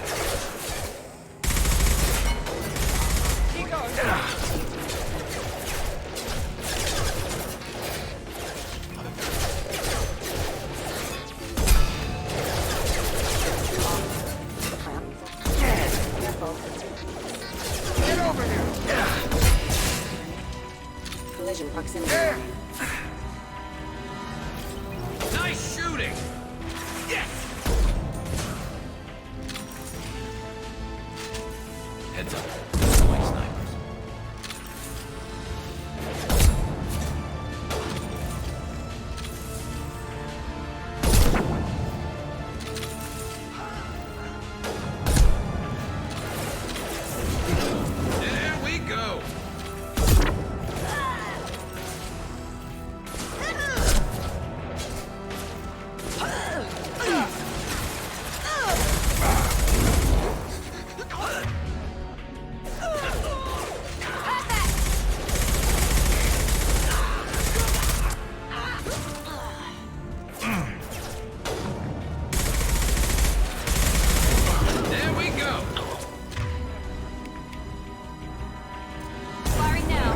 collision proximity. Nice shooting! Yes! Heads up. Swing snipers. There we go! There we go! Firing now.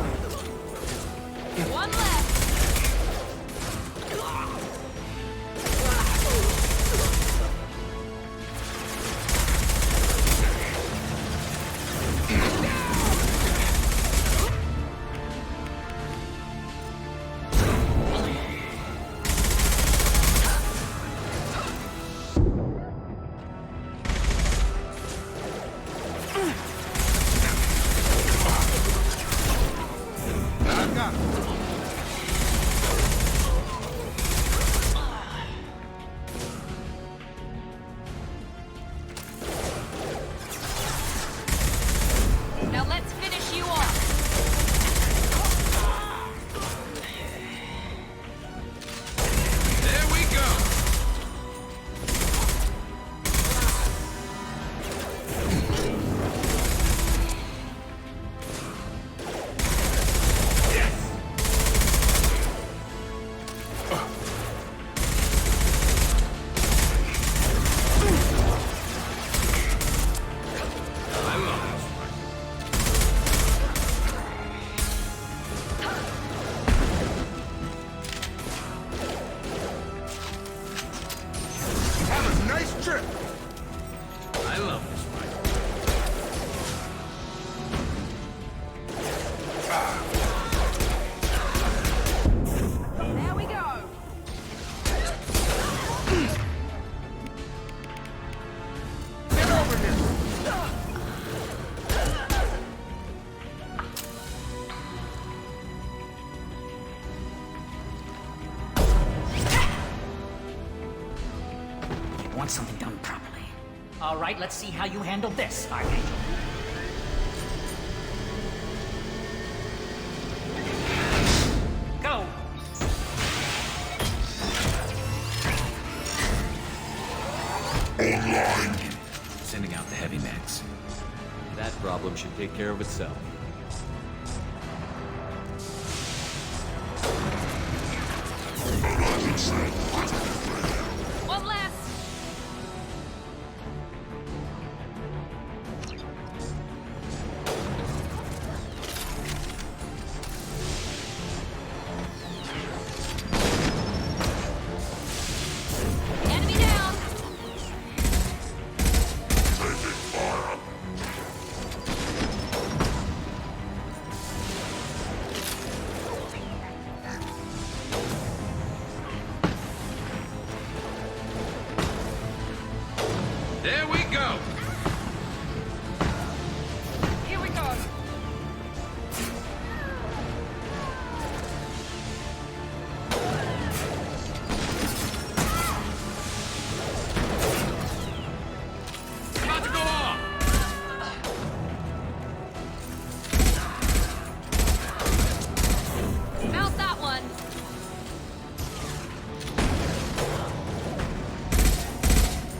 One left. Back up. Now let's finish you off. There we go! I love this one. Have a nice trip. I love this one. There we go. Get over here. You want something done properly. All right, let's see how you handle this, Archangel. Go! Sending out the heavy mechs. That problem should take care of itself. One left. Enemy down. There we go! Here we go. About to go off! Mount that one.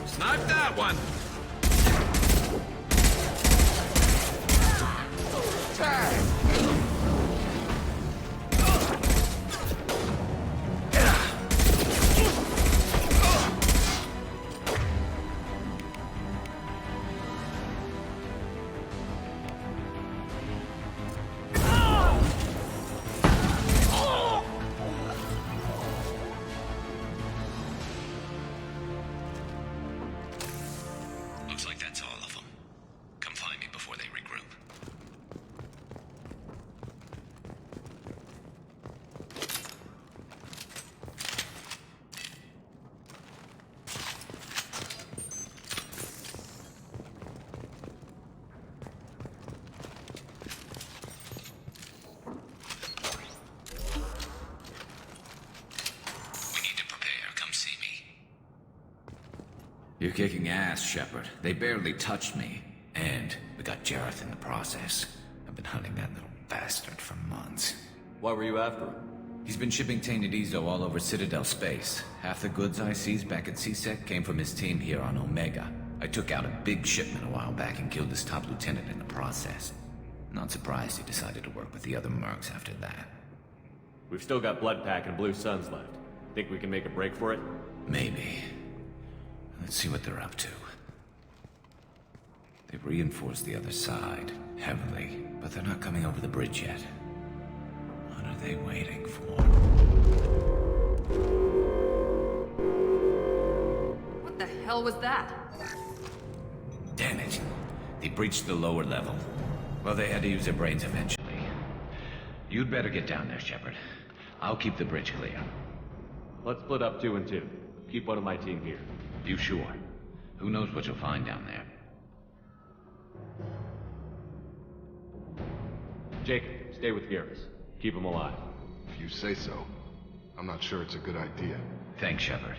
Snipe that one! You're kicking ass, Shepard. They barely touched me. And we got Jareth in the process. I've been hunting that little bastard for months. Why were you after him? He's been shipping tainted Ezo all over Citadel space. Half the goods I seized back at CSEC came from his team here on Omega. I took out a big shipment a while back and killed his top lieutenant in the process. Not surprised he decided to work with the other mercs after that. We've still got Bloodpack and Blue Suns left. Think we can make a break for it? Maybe. Let's see what they're up to. They've reinforced the other side, heavily, but they're not coming over the bridge yet. What are they waiting for? What the hell was that? Damn it. They breached the lower level. Well, they had to use their brains eventually. You'd better get down there, Shepard. I'll keep the bridge clear. Let's split up 2 and 2. Keep one of my team here. You sure? Who knows what you'll find down there? Jacob, stay with Garrus. Keep him alive. If you say so. I'm not sure it's a good idea. Thanks, Shepard.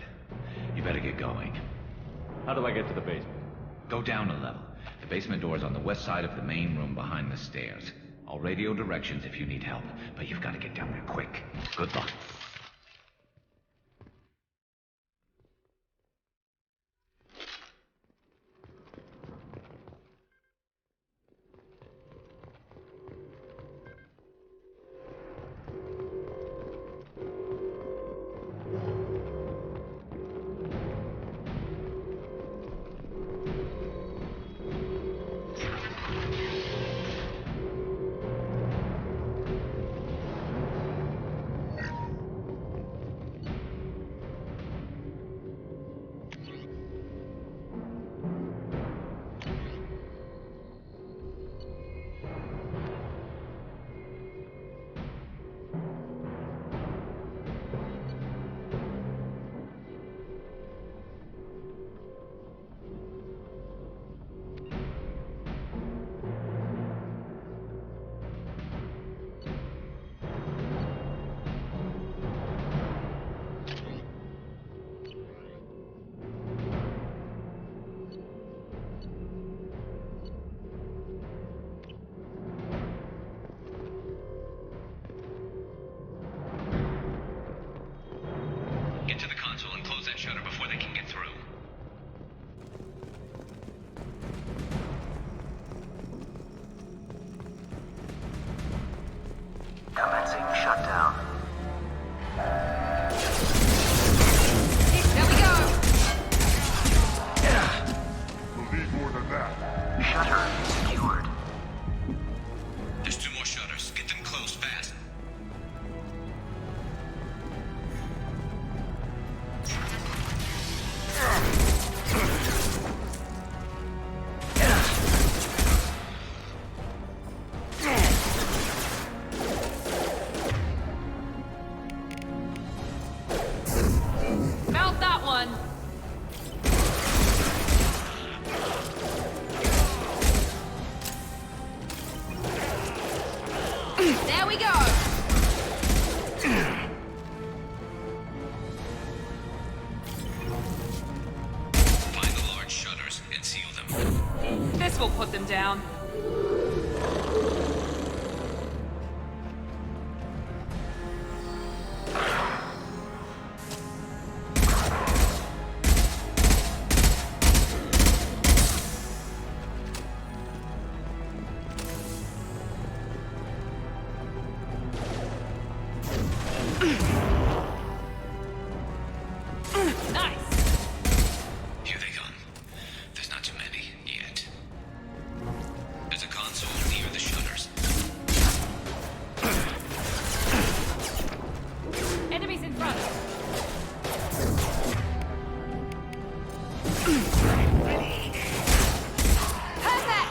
You better get going. How do I get to the basement? Go down a level. The basement door is on the west side of the main room behind the stairs. I'll radio directions if you need help, but you've got to get down there quick. Good luck. Get to the console and close that shutter before they can get through. Commencing shutdown. There we go! We'll need more than that. Shutter secured. There's 2 more shutters. Get them closed fast. Mount that one! There we go! Find the large shutters and seal them. This will put them down. Nice! Here they come. There's not too many yet. There's a console near the shutters. Enemies in front. Perfect!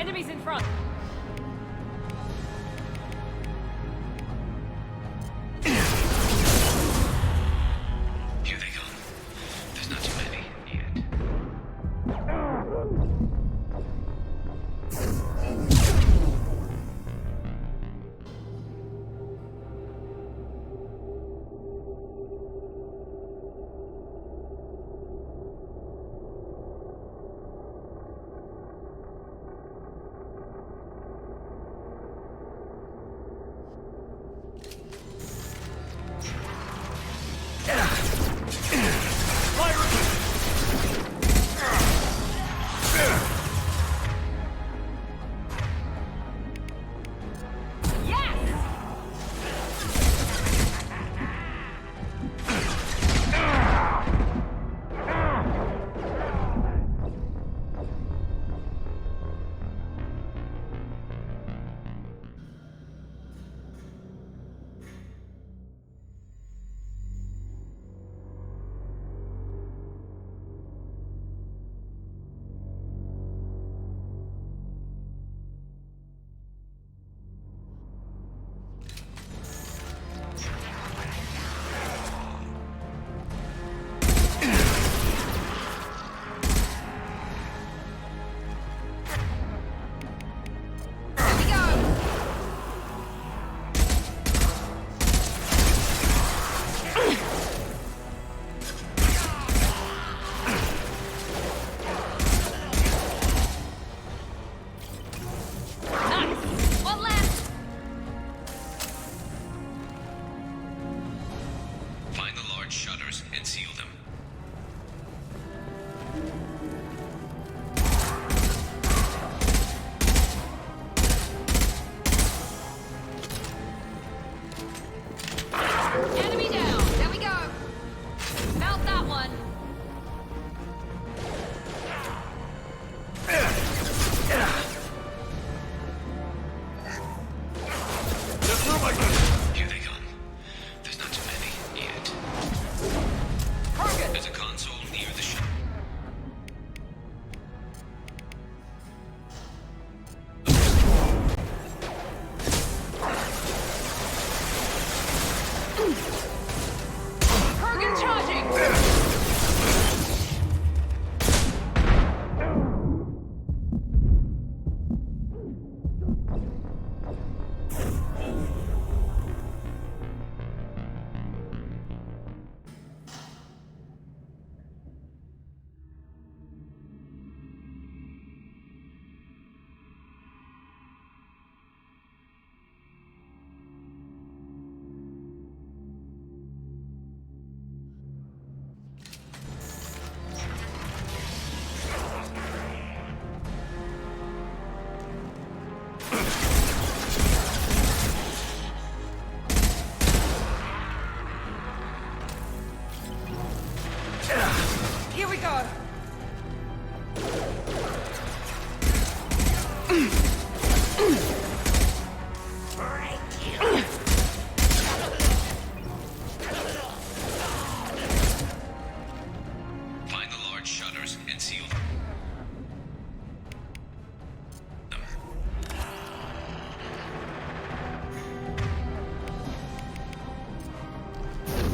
Enemies in front. Here they come. There's not too many yet.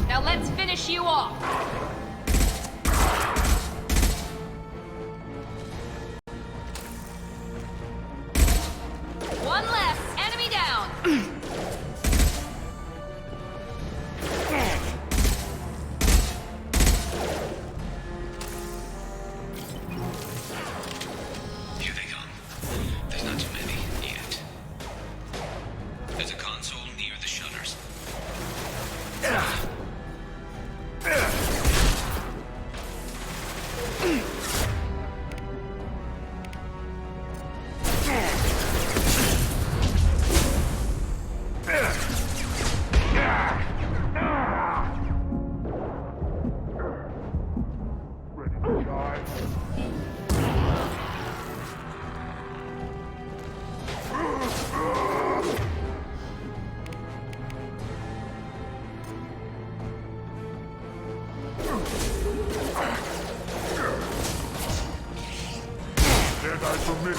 Now let's finish you off. One left. Enemy down. Here they come. There's not too many yet. There's a console near the shutters. for me.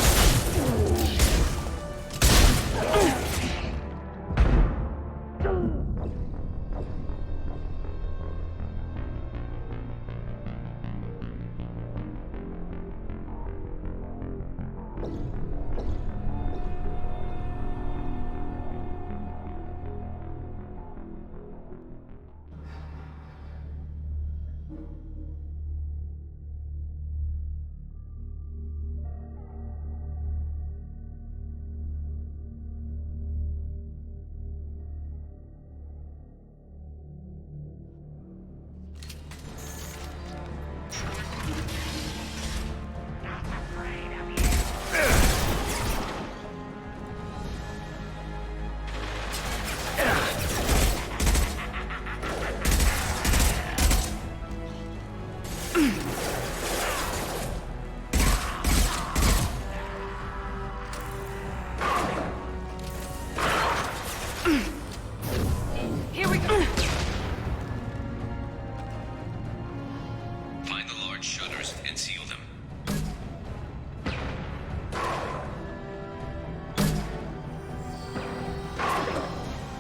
Here we go. Find the large shutters and seal them.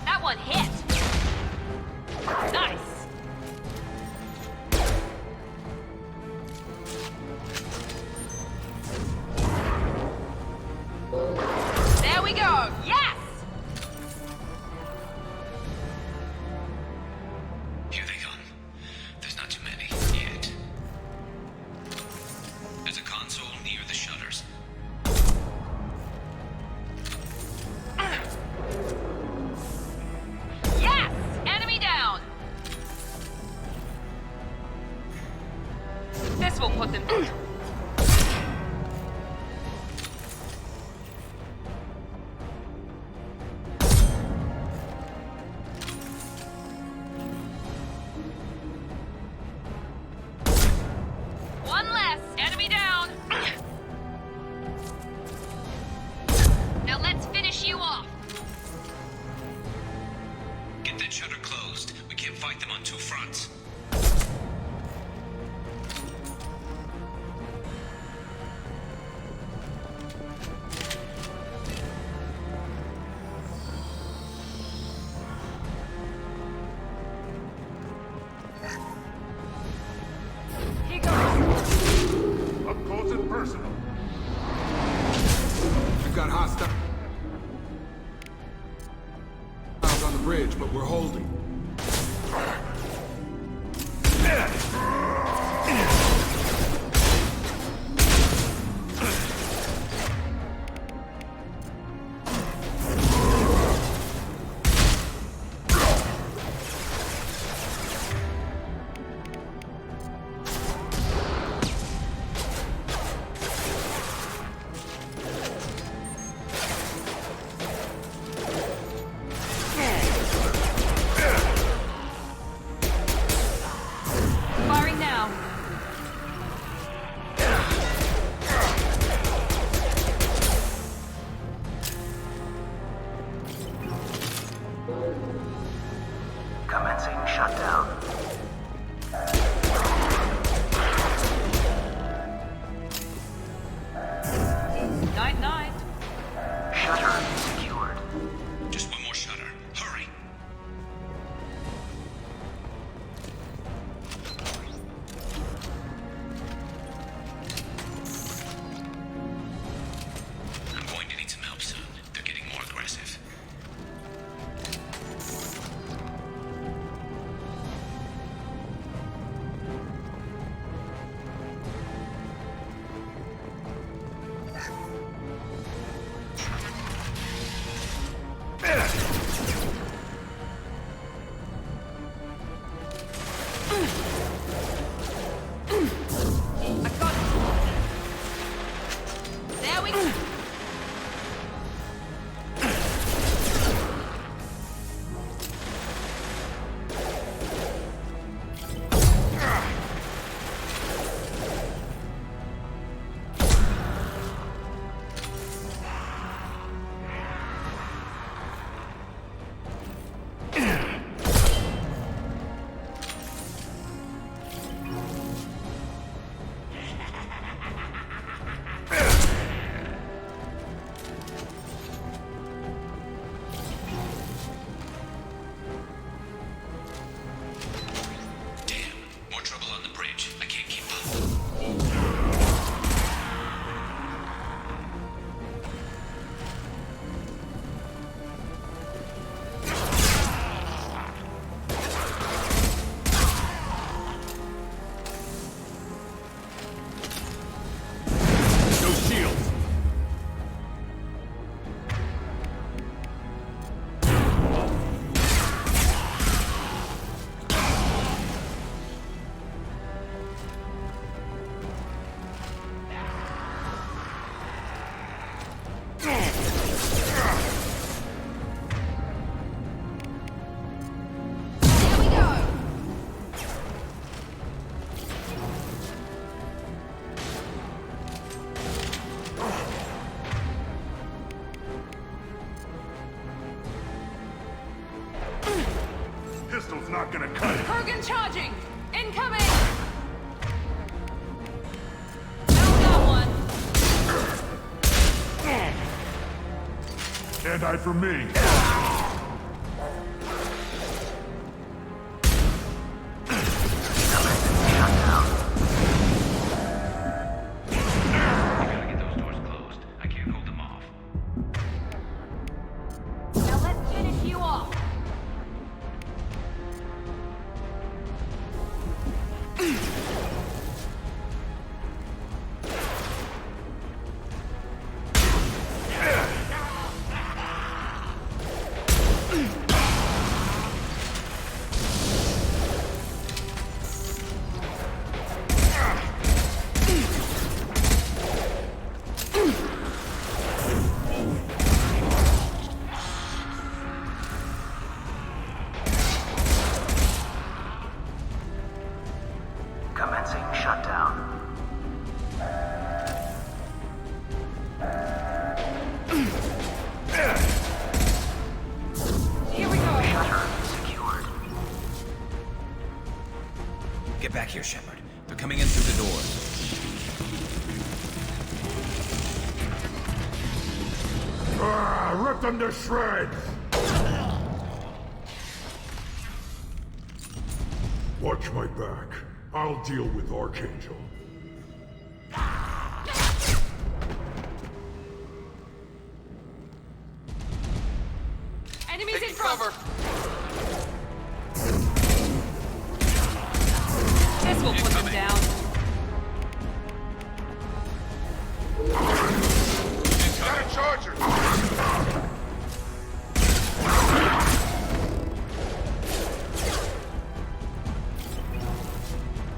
That one hit. Nice. There we go. Yes. Here they come. There's not too many yet. There's a console near the shutters. Yes. Enemy down. This will put them down. One less. Enemy down. Now let's finish you off. Get that shutter closed. We can't fight them on two fronts. Here goes. Up close and personal. We've got hostiles on the bridge, but we're holding. Firing now. Commencing shutdown. Night night. Shutter secured. Just one more shutter. Hurry. I'm going to need some help soon. They're getting more aggressive. I got it. There we go. not gonna cut it. Krogan charging! Incoming! Got one. Can't hide from me. Commencing shutdown. Here we go. Shutter secured. Get back here, Shepard. They're coming in through the doors. Rip them to shreds! Watch my back. I'll deal with Archangel. Enemies in front! This will put them down. Got a charger!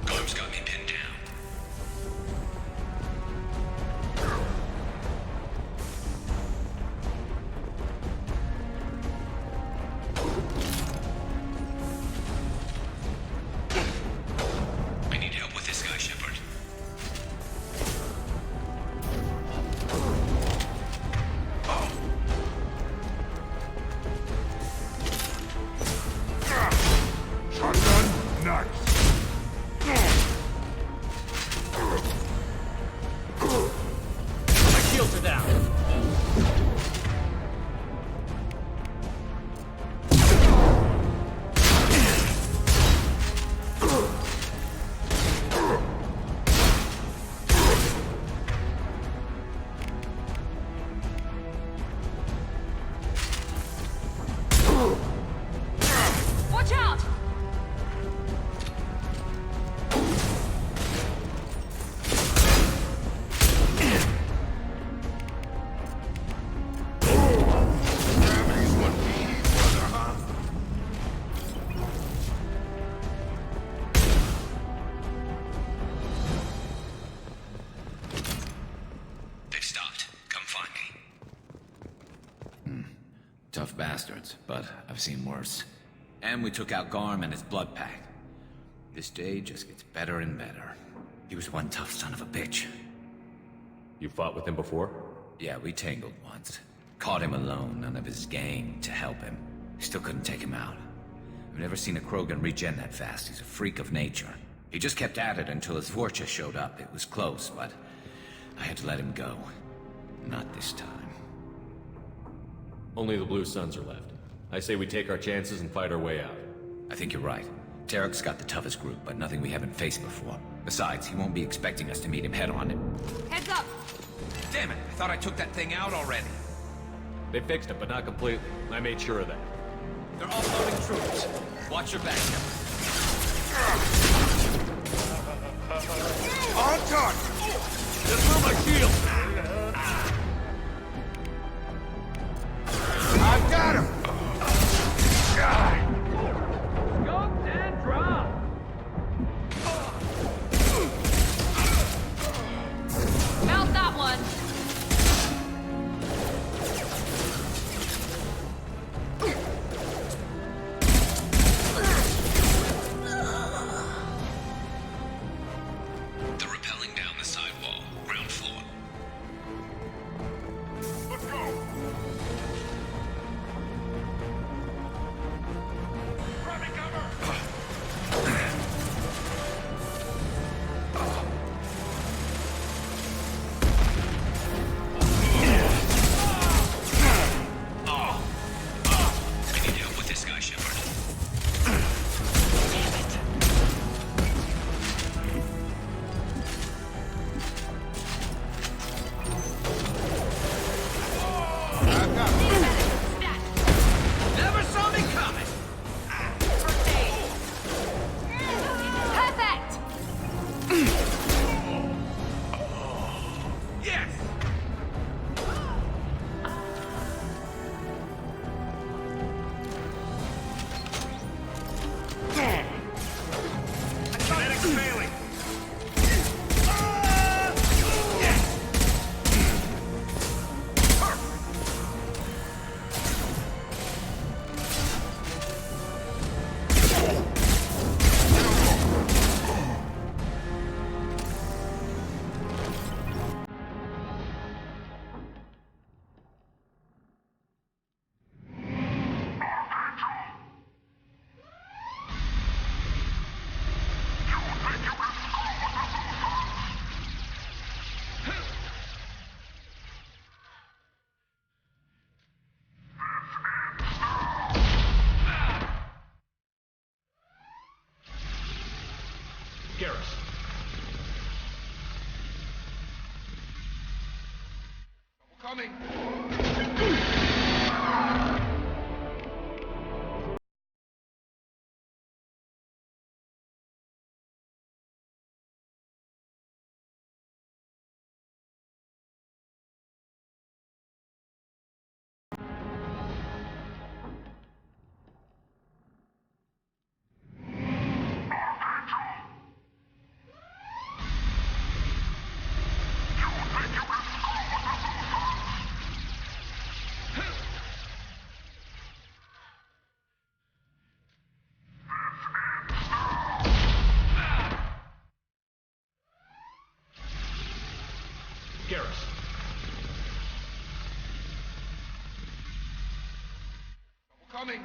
Golem's got me pinned down. I need help with this guy, Shepard. Shotgun, nice. My shields are down. Watch out! Gravity's what we need, brother, huh? They've stopped. Come find me. Tough bastards, but I've seen worse. And we took out Garm and his blood pack. This day just gets better and better. He was one tough son of a bitch. You fought with him before? Yeah, we tangled once. Caught him alone, none of his gang to help him. Still couldn't take him out. I've never seen a Krogan regen that fast. He's a freak of nature. He just kept at it until his Vorcha showed up. It was close, but I had to let him go. Not this time. Only the Blue Suns are left. I say we take our chances and fight our way out. I think you're right. Tarek's got the toughest group, but nothing we haven't faced before. Besides, he won't be expecting us to meet him head-on. Heads up! Damn it! I thought I took that thing out already. They fixed it, but not completely. I made sure of that. They're offloading troops. Watch your back, Shepard. On target! Just throw my shield! I got him! Scoped and drop! Mount that one! They're rappelling down the sidewall, ground floor. Coming! Garrus. Coming!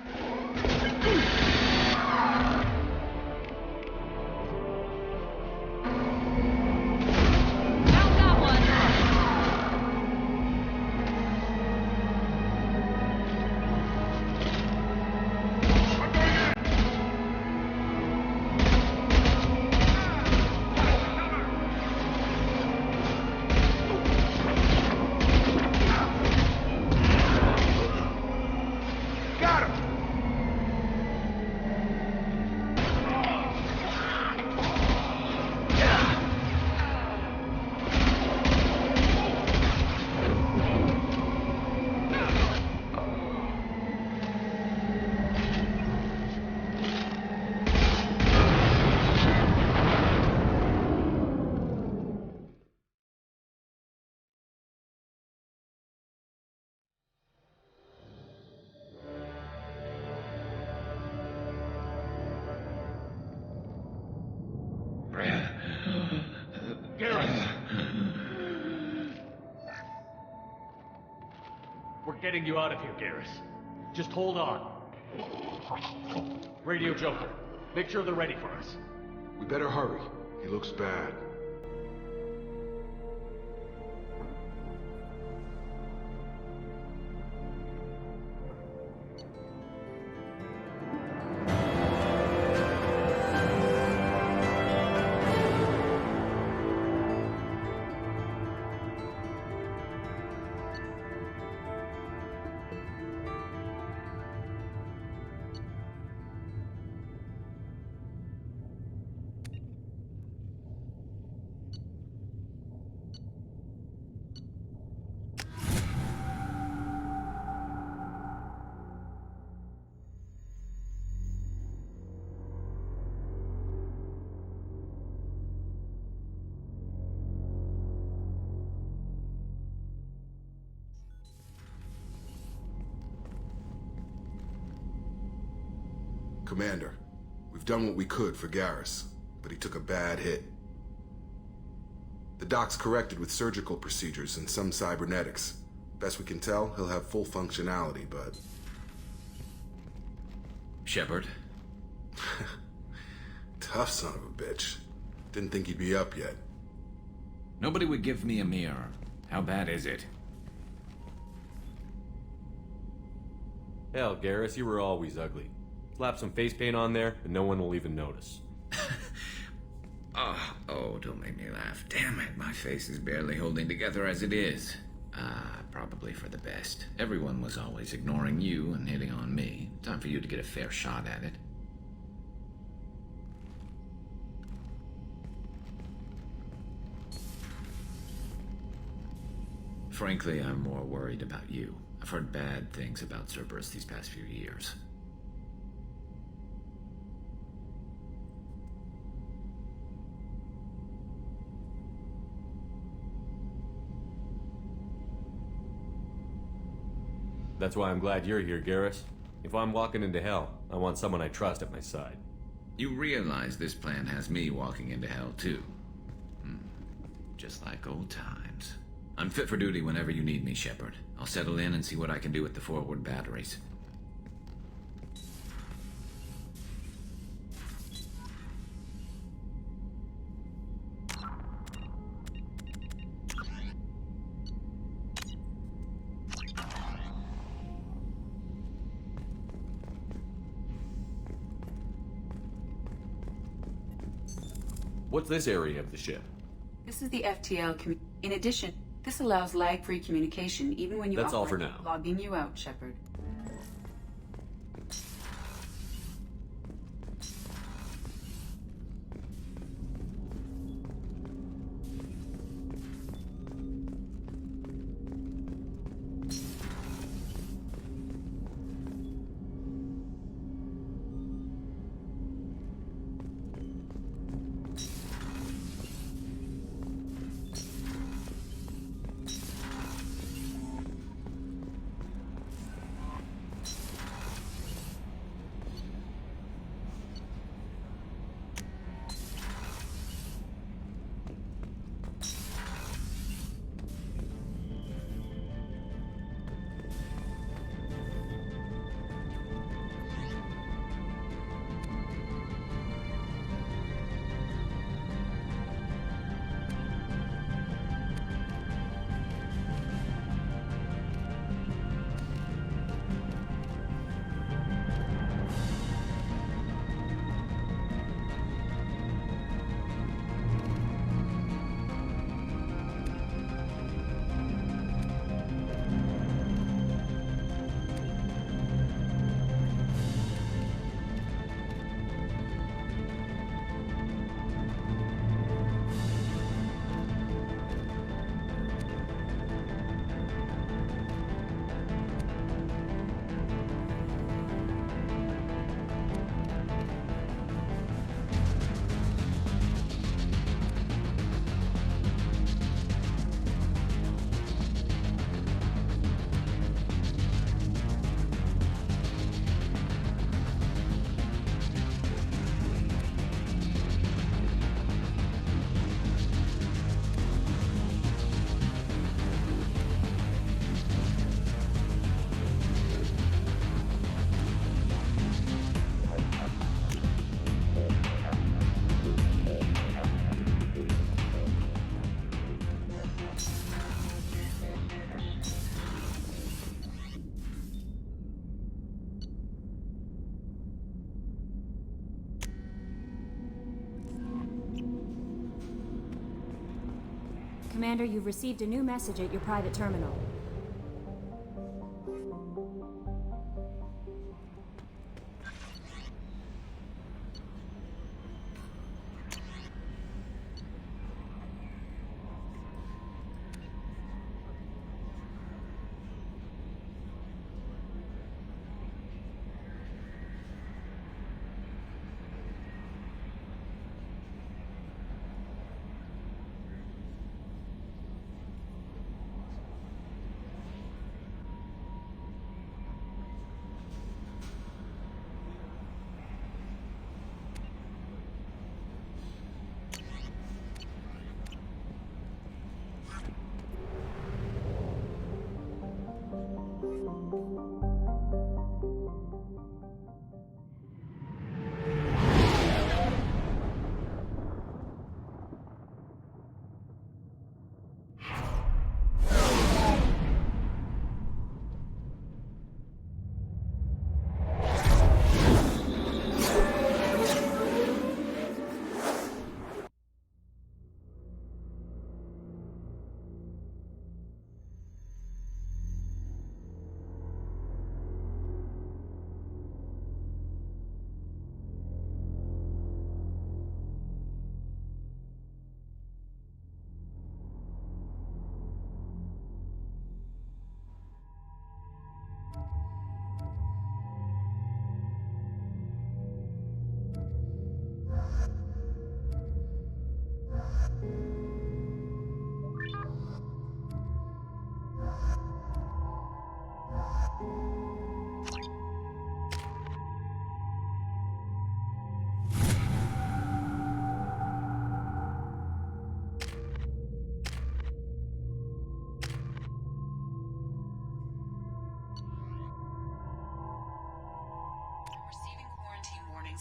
We're getting you out of here, Garrus. Just hold on. Radio Joker, make sure they're ready for us. We better hurry. He looks bad. Commander, we've done what we could for Garrus, but he took a bad hit. The doc's corrected with surgical procedures and some cybernetics. Best we can tell, he'll have full functionality, but... Shepard? Tough son of a bitch. Didn't think he'd be up yet. Nobody would give me a mirror. How bad is it? Hell, Garrus, you were always ugly. Slap some face paint on there, and no one will even notice. Oh, don't make me laugh. Damn it, my face is barely holding together as it is. Probably for the best. Everyone was always ignoring you and hitting on me. Time for you to get a fair shot at it. Frankly, I'm more worried about you. I've heard bad things about Cerberus these past few years. That's why I'm glad you're here, Garrus. If I'm walking into hell, I want someone I trust at my side. You realize this plan has me walking into hell, too. Just like old times. I'm fit for duty whenever you need me, Shepard. I'll settle in and see what I can do with the forward batteries. What's this area of the ship? This is the FTL. In addition, This allows lag-free communication even when you That's all operate. for now. Logging you out, Shepard. Commander, you've received a new message at your private terminal.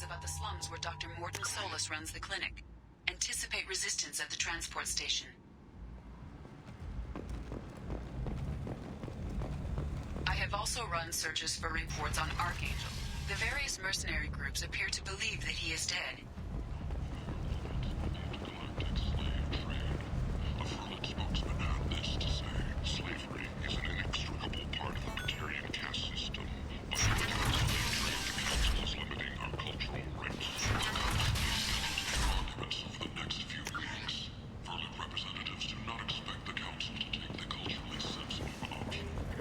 About the slums where Dr. Morton Solus runs the clinic. Anticipate resistance at the transport station. I have also run searches for reports on Archangel. The various mercenary groups appear to believe that he is dead. A Frolic spokesman had this to say.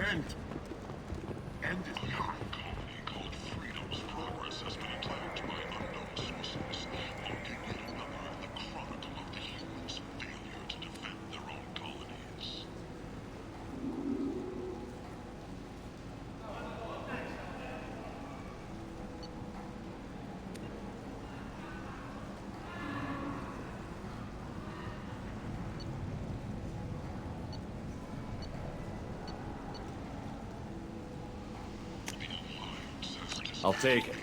End is not. A colony called Freedom's Progress has been attacked by unknown sources, marking yet another in the chronicle of the humans' failure to defend their own colonies. I'll take it.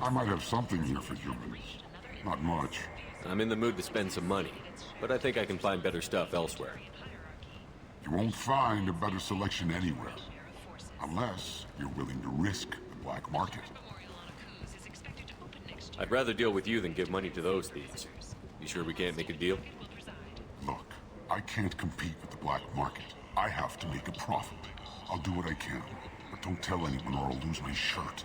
I might have something here for humans. Not much. I'm in the mood to spend some money, but I think I can find better stuff elsewhere. You won't find a better selection anywhere. Unless you're willing to risk the black market. I'd rather deal with you than give money to those thieves. You sure we can't make a deal? Look, I can't compete with the black market. I have to make a profit. I'll do what I can, but don't tell anyone or I'll lose my shirt.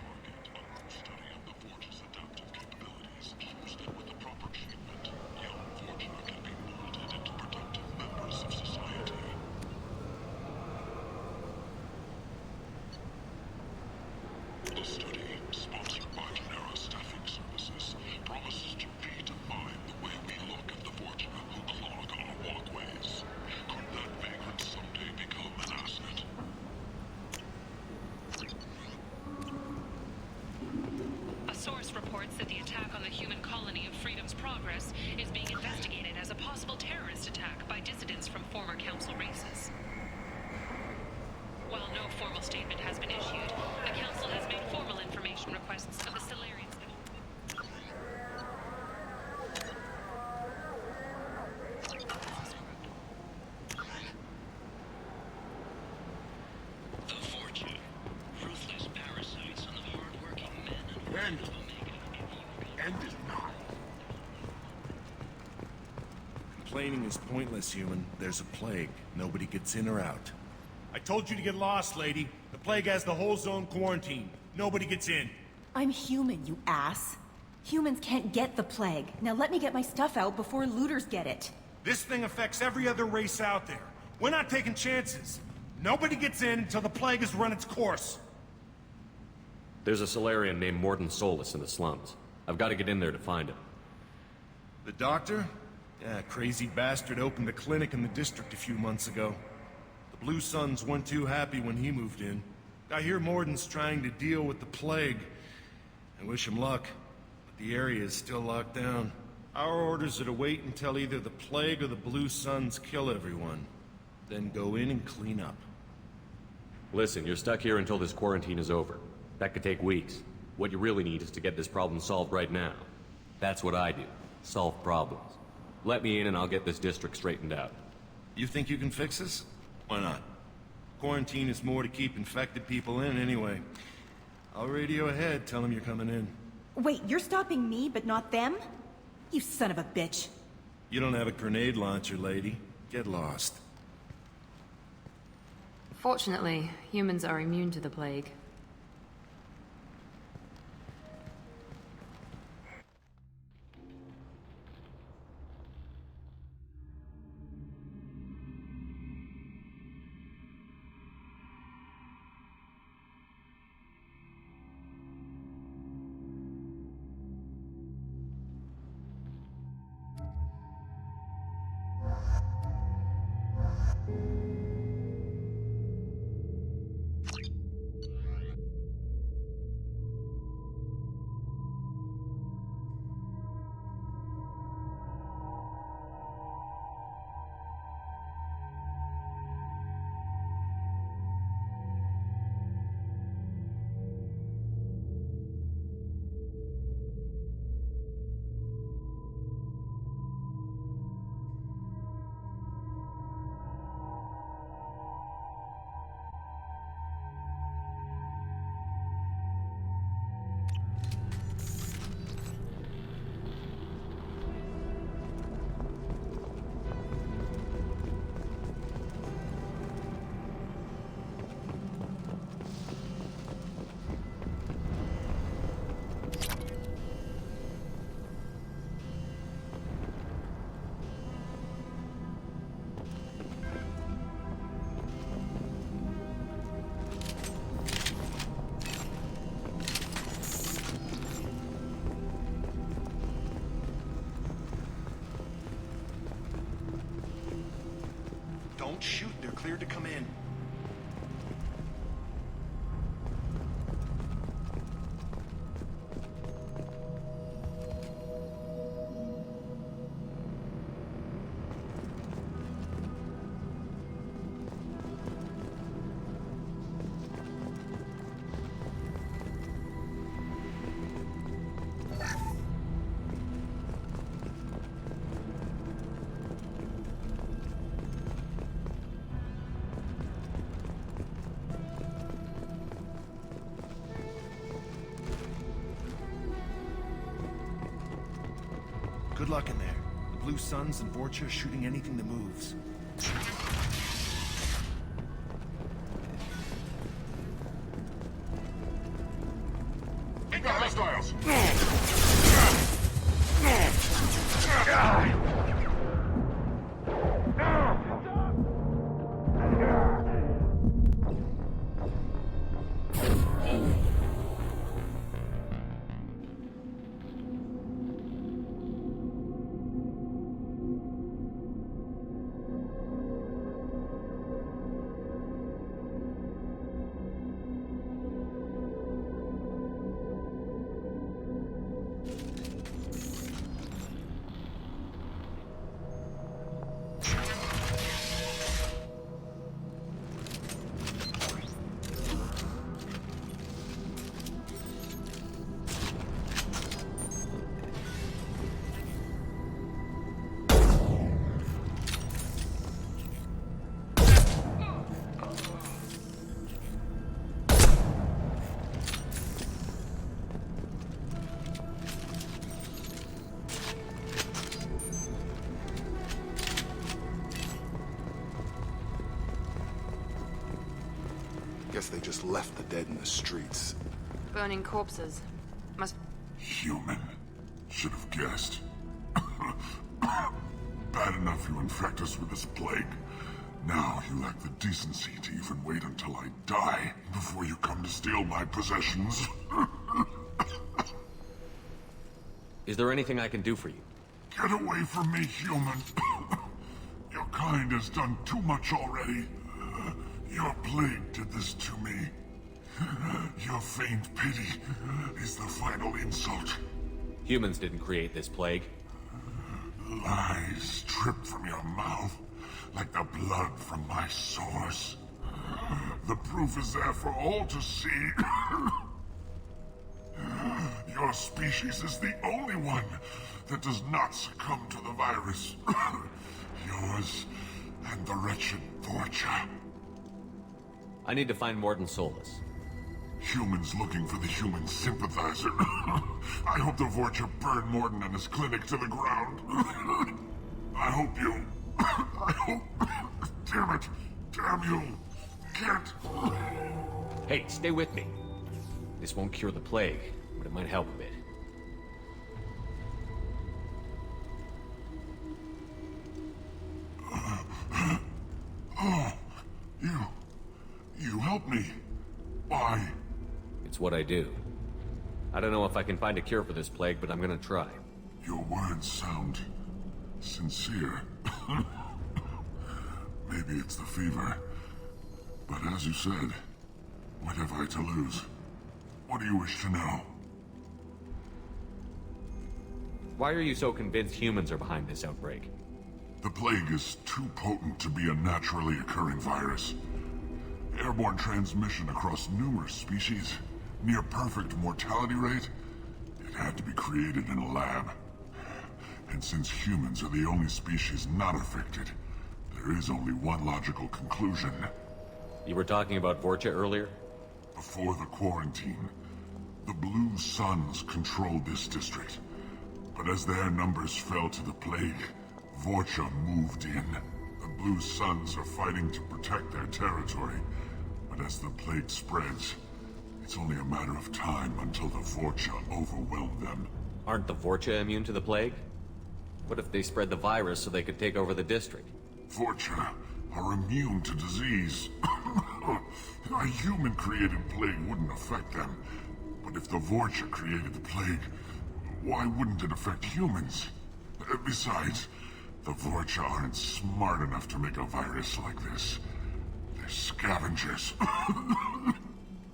End is not. Complaining is pointless, human. There's a plague. Nobody gets in or out. I told you to get lost, lady. The plague has the whole zone quarantined. Nobody gets in. I'm human, you ass. Humans can't get the plague. Now let me get my stuff out before looters get it. This thing affects every other race out there. We're not taking chances. Nobody gets in until the plague has run its course. There's a Solarian named Morden Solus in the slums. I've got to get in there to find him. The doctor? Yeah, crazy bastard opened a clinic in the district a few months ago. The Blue Suns weren't too happy when he moved in. I hear Morden's trying to deal with the plague. I wish him luck, but the area is still locked down. Our orders are to wait until either the plague or the Blue Suns kill everyone. Then go in and clean up. Listen, you're stuck here until this quarantine is over. That could take weeks. What you really need is to get this problem solved right now. That's what I do. Solve problems. Let me in and I'll get this district straightened out. You think you can fix this? Why not? Quarantine is more to keep infected people in anyway. I'll radio ahead, tell them you're coming in. Wait, you're stopping me, but not them? You son of a bitch. You don't have a grenade launcher, lady. Get lost. Fortunately, humans are immune to the plague. Don't shoot. They're cleared to come in. Good luck in there. The Blue Suns and Vorcha shooting anything that moves. Ain't got hostiles! Guess they just left the dead in the streets. Burning corpses. Must... Human. Should have guessed. Bad enough you infect us with this plague. Now you lack the decency to even wait until I die before you come to steal my possessions. Is there anything I can do for you? Get away from me, human. Your kind has done too much already. Your plague did this to me. Your feigned pity is the final insult. Humans didn't create this plague. Lies drip from your mouth like the blood from my sores. The proof is there for all to see. Your species is the only one that does not succumb to the virus. Yours and the wretched Vorcha. I need to find Morton Solus. Humans looking for the human sympathizer. I hope the Vorcha burn Morton and his clinic to the ground. I hope you... I hope... Damn it! Damn you! Can't... Hey, stay with me. This won't cure the plague, but it might help a bit. Oh, you helped me. Why? It's what I do. I don't know if I can find a cure for this plague, but I'm gonna try. Your words sound sincere. Maybe it's the fever. But as you said, what have I to lose? What do you wish to know? Why are you so convinced humans are behind this outbreak? The plague is too potent to be a naturally occurring virus. Airborne transmission across numerous species, near perfect mortality rate. It had to be created in a lab. And since humans are the only species not affected, there is only one logical conclusion. You were talking about Vorcha earlier? Before the quarantine, the Blue Suns controlled this district. But as their numbers fell to the plague, Vorcha moved in. The Blue Suns are fighting to protect their territory. But as the plague spreads, it's only a matter of time until the Vorcha overwhelm them. Aren't the Vorcha immune to the plague? What if they spread the virus so they could take over the district? Vorcha are immune to disease. A human-created plague wouldn't affect them. But if the Vorcha created the plague, why wouldn't it affect humans? Besides, The Vorcha aren't smart enough to make a virus like this. They're scavengers.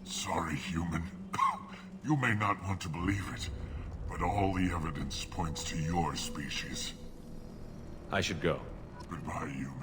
Sorry, human. You may not want to believe it, but all the evidence points to your species. I should go. Goodbye, human.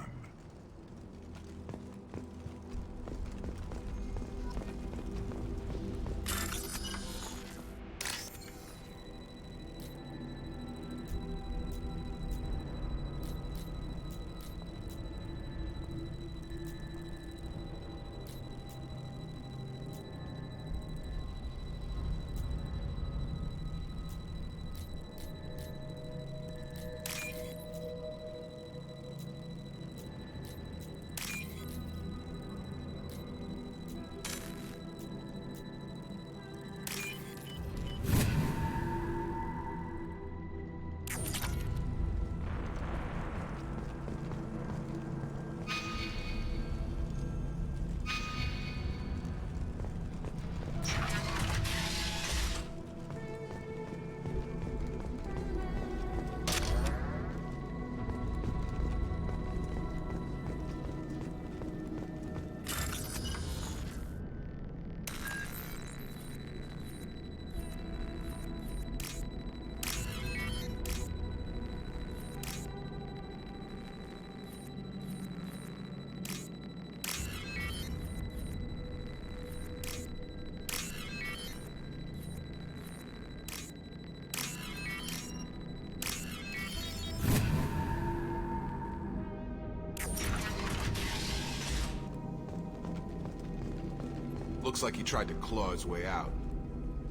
Looks like he tried to claw his way out.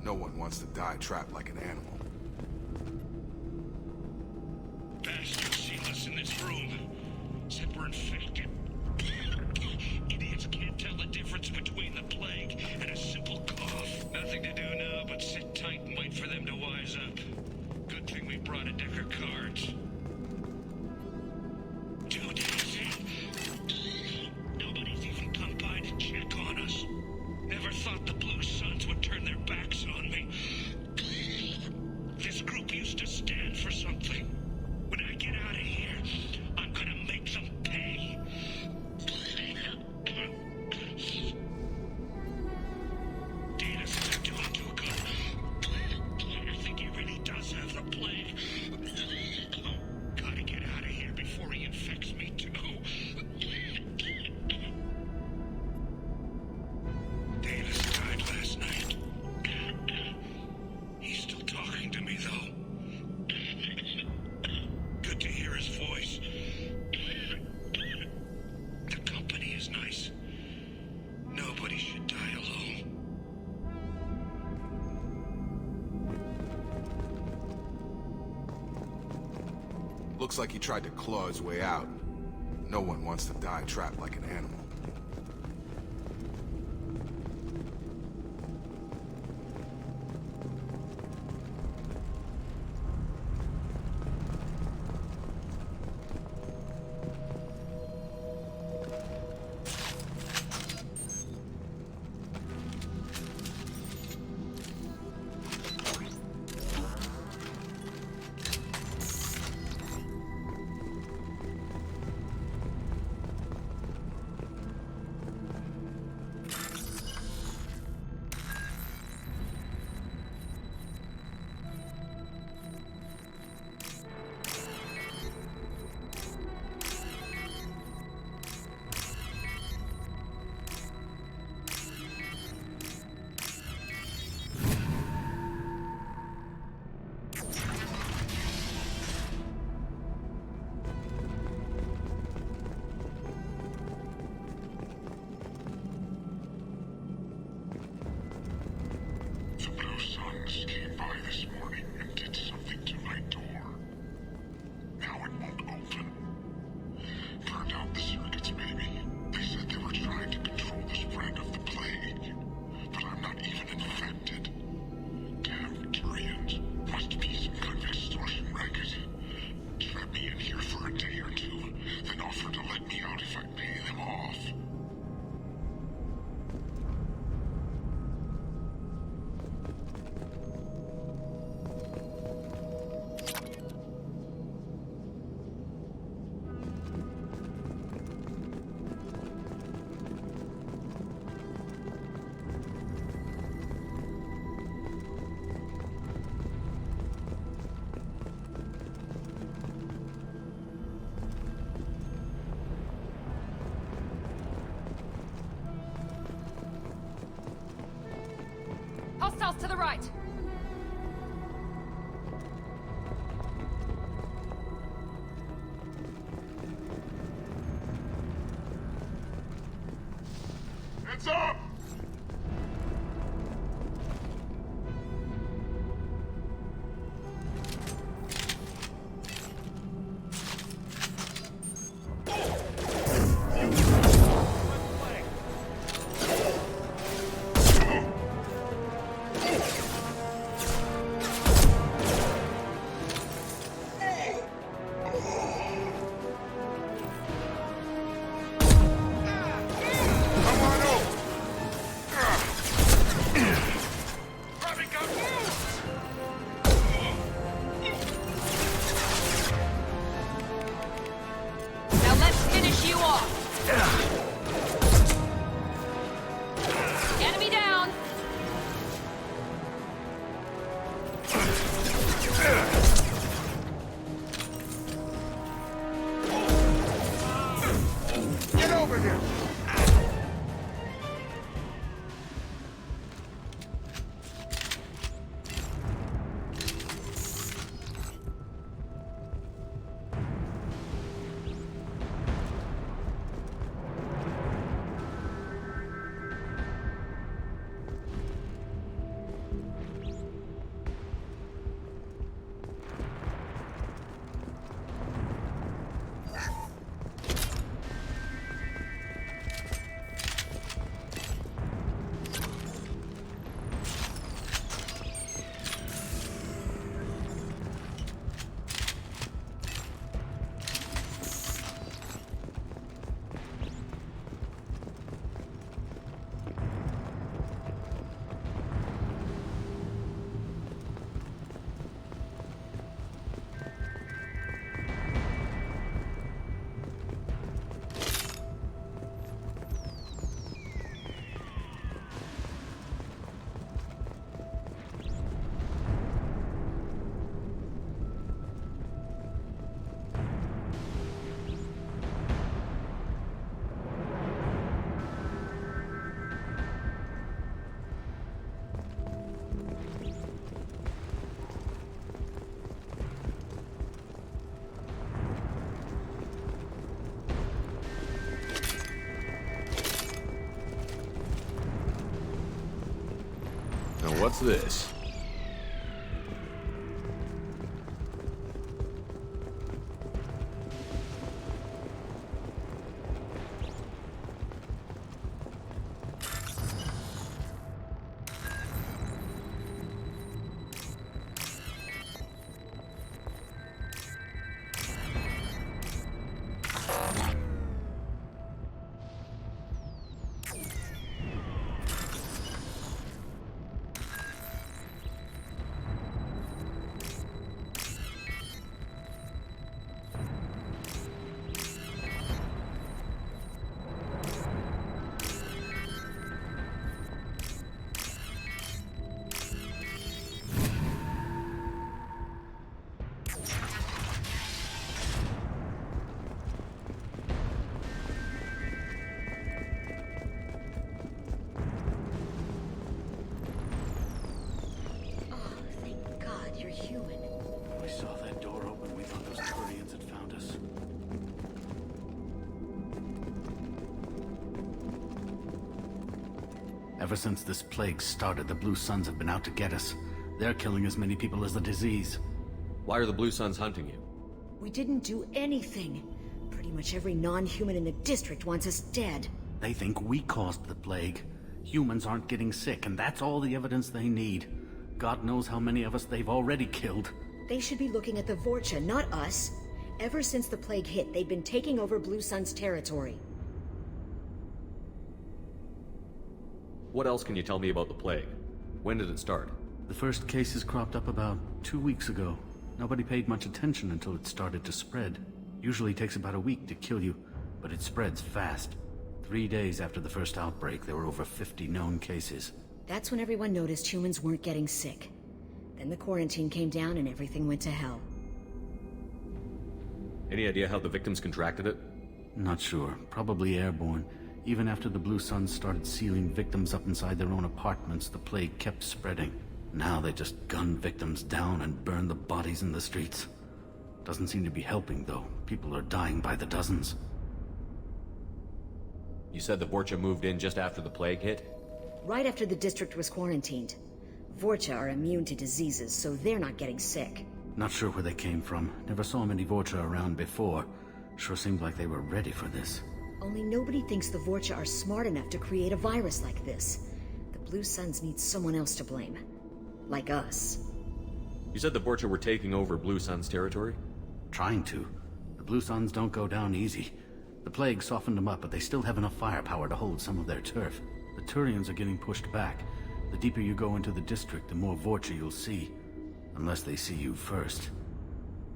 No one wants to die trapped like an animal. Bastards seen us in this room. Said we're infected. Idiots can't tell the difference between the plague and a simple cough. Nothing to do now but sit tight and wait for them to wise up. Good thing we brought a deck of cards. 2 days in. Nobody's even come by to check on us. Never thought the Blue Suns would turn their backs on me. This group used to stand for something. When I get out of here, I'm gonna make them pay. Data says I'm doing too good. I think he really does have the plague. Gotta get out of here before he infects me too. Davis died last night. He's still talking to me, though. Good to hear his voice. The company is nice. Nobody should die alone. Looks like he tried to claw his way out. No one wants to die trapped like an animal. house to the right. Heads up! What's this? Ever since this plague started, the Blue Suns have been out to get us. They're killing as many people as the disease. Why are the Blue Suns hunting you? We didn't do anything. Pretty much every non-human in the district wants us dead. They think we caused the plague. Humans aren't getting sick, and that's all the evidence they need. God knows how many of us they've already killed. They should be looking at the Vorcha, not us. Ever since the plague hit, they've been taking over Blue Sun's territory. What else can you tell me about the plague? When did it start? The first cases cropped up about 2 weeks ago. Nobody paid much attention until it started to spread. Usually takes about a week to kill you, but it spreads fast. 3 days after the first outbreak, there were over 50 known cases. That's when everyone noticed humans weren't getting sick. Then the quarantine came down and everything went to hell. Any idea how the victims contracted it? Not sure. Probably airborne. Even after the Blue Suns started sealing victims up inside their own apartments, the plague kept spreading. Now they just gun victims down and burn the bodies in the streets. Doesn't seem to be helping, though. People are dying by the dozens. You said the Vorcha moved in just after the plague hit? Right after the district was quarantined. Vorcha are immune to diseases, so they're not getting sick. Not sure where they came from. Never saw many Vorcha around before. Sure seemed like they were ready for this. Only nobody thinks the Vorcha are smart enough to create a virus like this. The Blue Suns need someone else to blame. Like us. You said the Vorcha were taking over Blue Sun's territory? Trying to. The Blue Suns don't go down easy. The plague softened them up, but they still have enough firepower to hold some of their turf. The Turians are getting pushed back. The deeper you go into the district, the more Vorcha you'll see. Unless they see you first.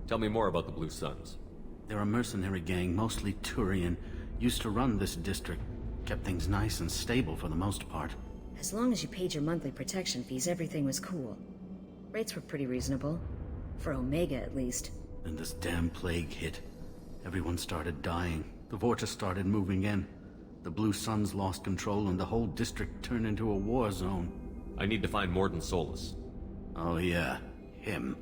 Tell me more about the Blue Suns. They're a mercenary gang, mostly Turian. Used to run this district. Kept things nice and stable for the most part. As long as you paid your monthly protection fees, everything was cool. Rates were pretty reasonable. For Omega, at least. Then this damn plague hit. Everyone started dying. The Vorcha started moving in. The Blue Suns lost control and the whole district turned into a war zone. I need to find Morden Solus. Oh yeah, him.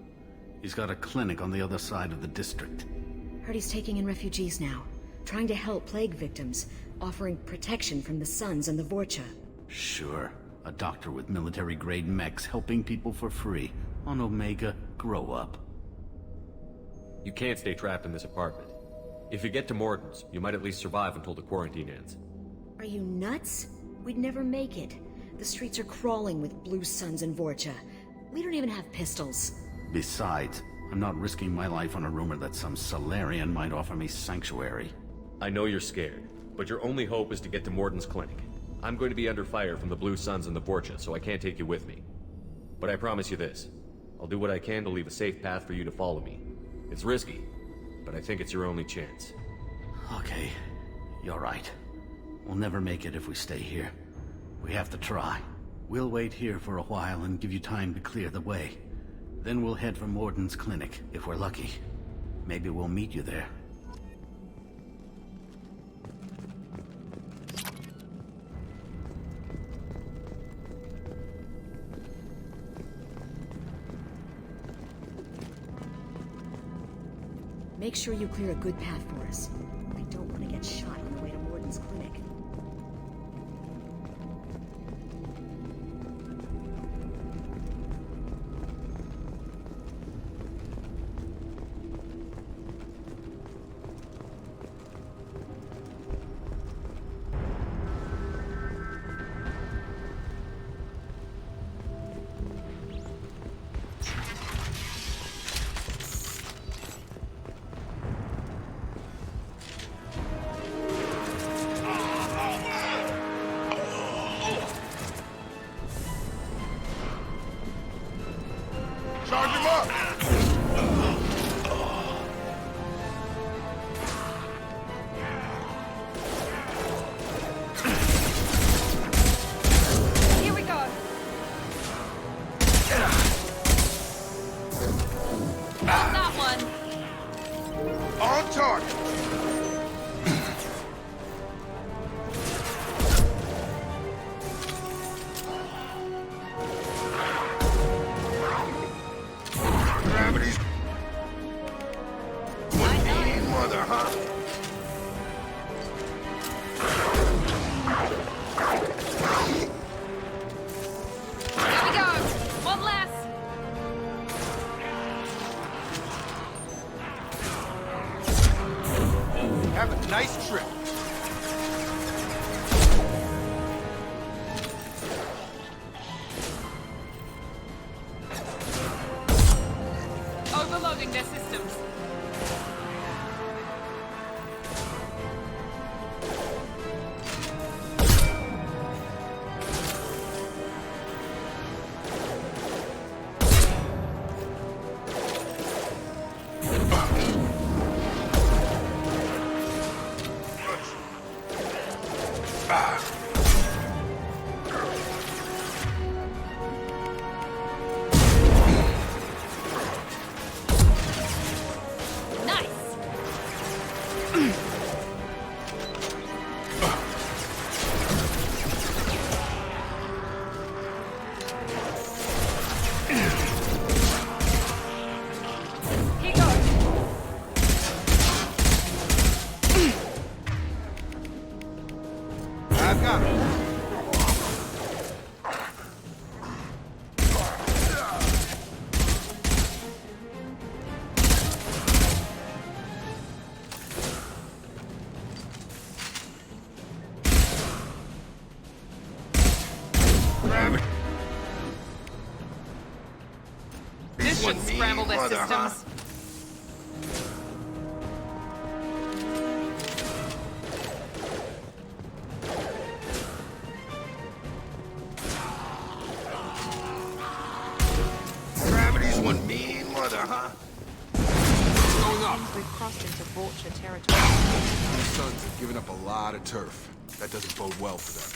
He's got a clinic on the other side of the district. Heard he's taking in refugees now. Trying to help plague victims. Offering protection from the Suns and the Vorcha. Sure. A doctor with military-grade mechs helping people for free. On Omega, grow up. You can't stay trapped in this apartment. If you get to Morden's, you might at least survive until the quarantine ends. Are you nuts? We'd never make it. The streets are crawling with Blue Suns and Vorcha. We don't even have pistols. Besides, I'm not risking my life on a rumor that some Solarian might offer me sanctuary. I know you're scared, but your only hope is to get to Morden's clinic. I'm going to be under fire from the Blue Suns and the Vorcha, so I can't take you with me. But I promise you this. I'll do what I can to leave a safe path for you to follow me. It's risky, but I think it's your only chance. Okay, you're right. We'll never make it if we stay here. We have to try. We'll wait here for a while and give you time to clear the way. Then we'll head for Morden's clinic, if we're lucky. Maybe we'll meet you there. Make sure you clear a good path for us. I don't want to get shot on the way to Morden's clinic. Overloading their systems. Nice! their systems. Gravity's one mean mother, huh? Going up. We've crossed into vulture territory. The Suns have given up a lot of turf. That doesn't bode well for them.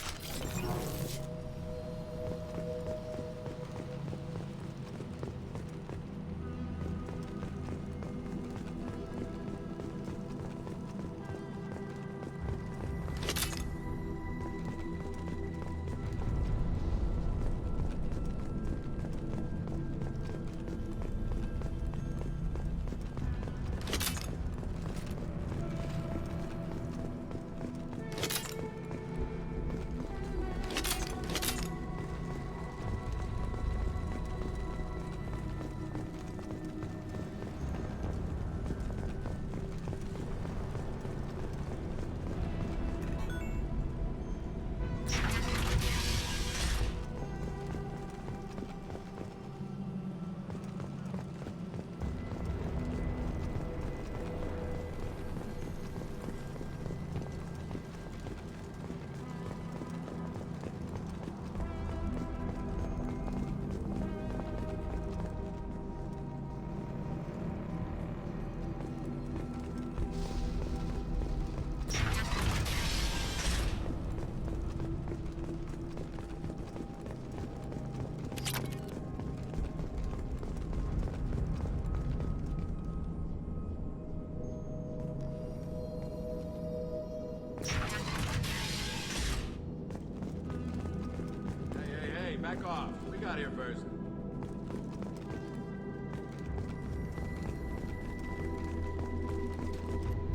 Back off. We got here first.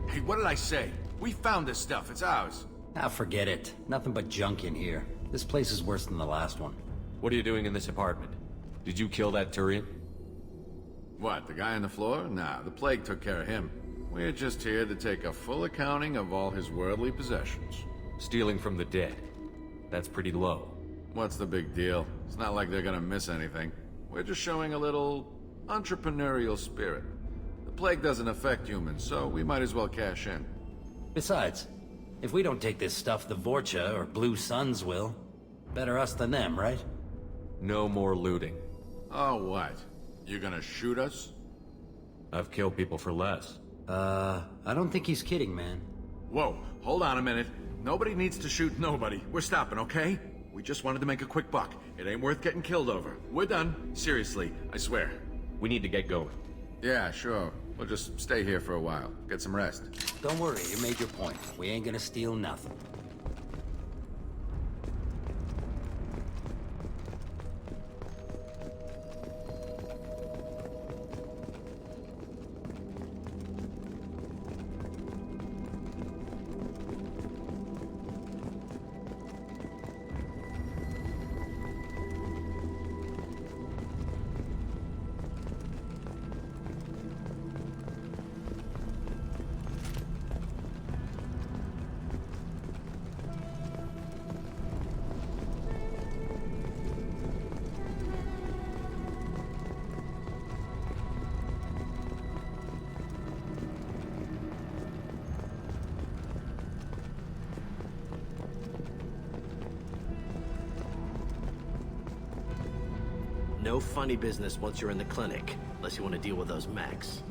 Hey, what did I say? We found this stuff. It's ours. Ah, forget it. Nothing but junk in here. This place is worse than the last one. What are you doing in this apartment? Did you kill that Turian? What, the guy on the floor? Nah, the plague took care of him. We're just here to take a full accounting of all his worldly possessions. Stealing from the dead. That's pretty low. What's the big deal? It's not like they're gonna miss anything. We're just showing a little entrepreneurial spirit. The plague doesn't affect humans, so we might as well cash in. Besides, if we don't take this stuff, the Vorcha or Blue Suns will. Better us than them, right? No more looting. Oh, what? You gonna shoot us? I've killed people for less. I don't think he's kidding, man. Whoa, hold on a minute. Nobody needs to shoot nobody. We're stopping, okay? We just wanted to make a quick buck. It ain't worth getting killed over. We're done. Seriously, I swear. We need to get going. Yeah, sure. We'll just stay here for a while. Get some rest. Don't worry, you made your point. We ain't gonna steal nothing. No funny business once you're in the clinic, unless you want to deal with those mechs.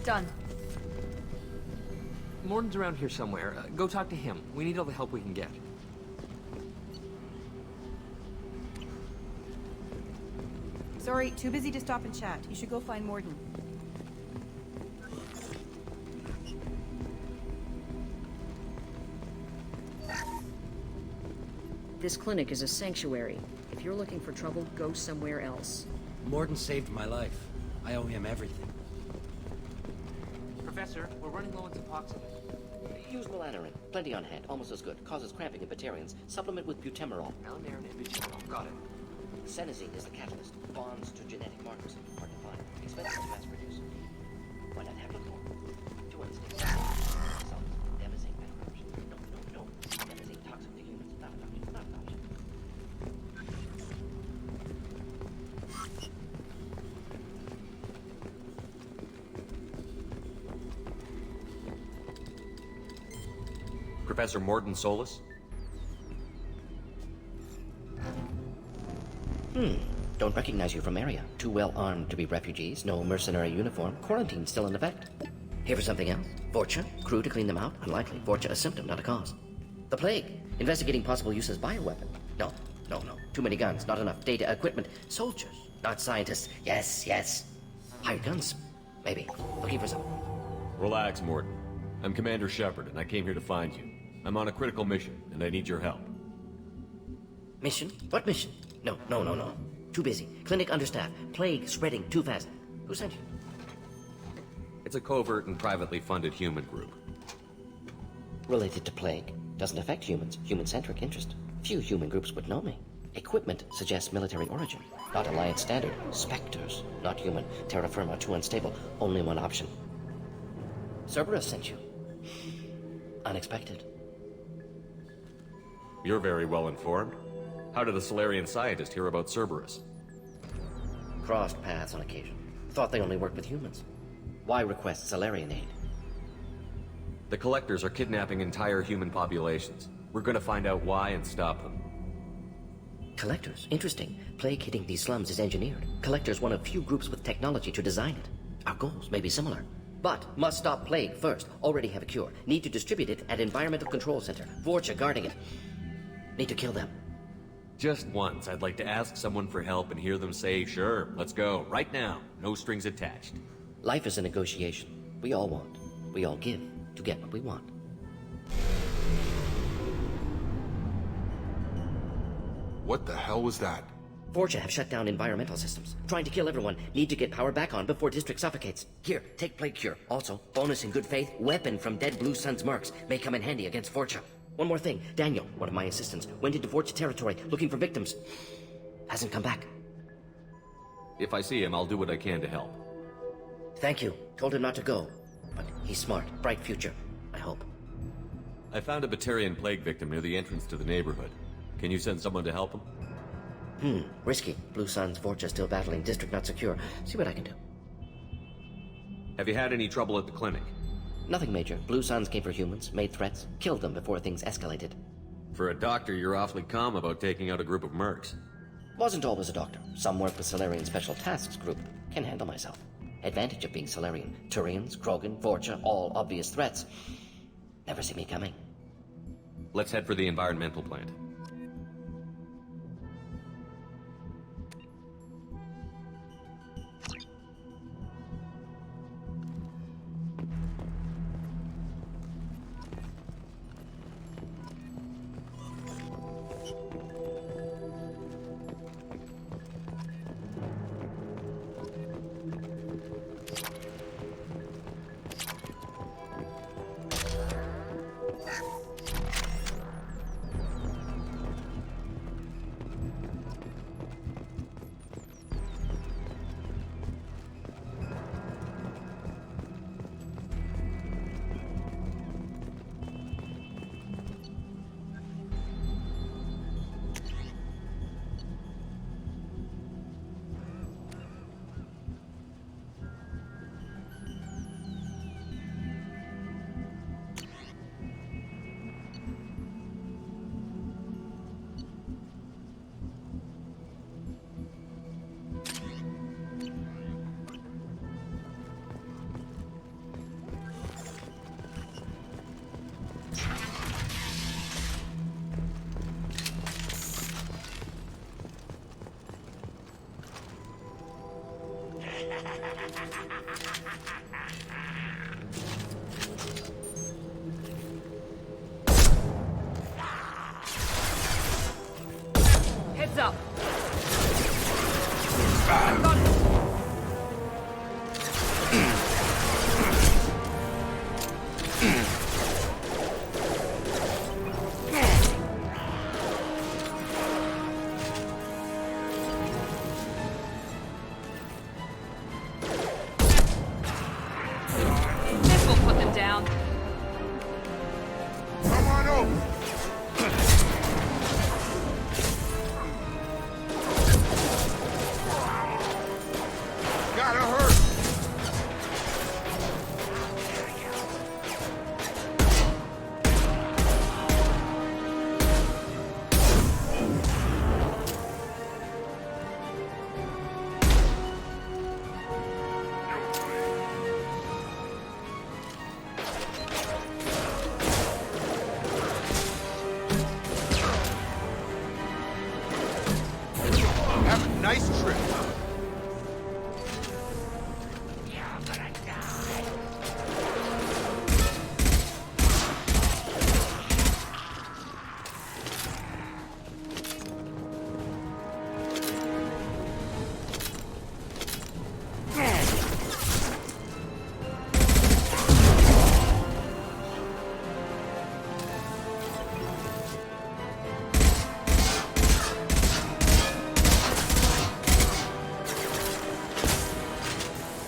Done. Morden's around here somewhere. Go talk to him. We need all the help we can get. Sorry, too busy to stop and chat. You should go find Morden. This clinic is a sanctuary. If you're looking for trouble, go somewhere else. Morden saved my life. I owe him everything. Professor, we're running low on Suboxone. Use melanorin. Plenty on hand. Almost as good. Causes cramping in Batarians. Supplement with butemerol. Melanorin and butemerol. Got it. Senesine is the catalyst. Bonds to genetic markers. Hard to find. Expensive to mass produce. Why not have more? To understand. Devastating background. No. Devastating toxic to humans. Not an option. Not an option. Professor Morden Solis? Don't recognize you from area. Too well armed to be refugees, no mercenary uniform, quarantine still in effect. Here for something else? Vorcha? Crew to clean them out? Unlikely. Vorcha a symptom, not a cause. The plague? Investigating possible use as bioweapon? No. Too many guns, not enough data, equipment. Soldiers, not scientists. Yes. Hired guns? Maybe. Looking for some. Relax, Morden. I'm Commander Shepard, and I came here to find you. I'm on a critical mission, and I need your help. Mission? What mission? No. Too busy. Clinic understaffed. Plague spreading too fast. Who sent you? It's a covert and privately funded human group. Related to plague. Doesn't affect humans. Human-centric interest. Few human groups would know me. Equipment suggests military origin. Not Alliance standard. Spectres. Not human. Terra firma too unstable. Only one option. Cerberus sent you. Unexpected. You're very well informed. How did a Solarian scientist hear about Cerberus? Crossed paths on occasion. Thought they only worked with humans. Why request Solarian aid? The Collectors are kidnapping entire human populations. We're gonna find out why and stop them. Collectors? Interesting. Plague hitting these slums is engineered. Collectors one of few groups with technology to design it. Our goals may be similar. But must stop plague first. Already have a cure. Need to distribute it at Environmental Control Center. Vorcha guarding it. Need to kill them. Just once, I'd like to ask someone for help and hear them say, sure, let's go, right now, no strings attached. Life is a negotiation. We all want. We all give to get what we want. What the hell was that? Vorcha have shut down environmental systems. Trying to kill everyone. Need to get power back on before district suffocates. Here, take plague cure. Also, bonus in good faith, weapon from dead Blue Sun's mercs. May come in handy against Vorcha. One more thing. Daniel, one of my assistants, went into Vorcha territory looking for victims. Hasn't come back. If I see him, I'll do what I can to help. Thank you. Told him not to go. But he's smart. Bright future. I hope. I found a Batarian plague victim near the entrance to the neighborhood. Can you send someone to help him? Risky. Blue Sun's Vorcha still battling. District not secure. See what I can do. Have you had any trouble at the clinic? Nothing major. Blue Suns came for humans, made threats, killed them before things escalated. For a doctor, you're awfully calm about taking out a group of mercs. Wasn't always a doctor. Some work with Solarian Special Tasks Group. Can handle myself. Advantage of being Solarian. Turians, Krogan, Vorcha, all obvious threats. Never see me coming. Let's head for the environmental plant. Heads up! gotta hurt! Have a nice trip.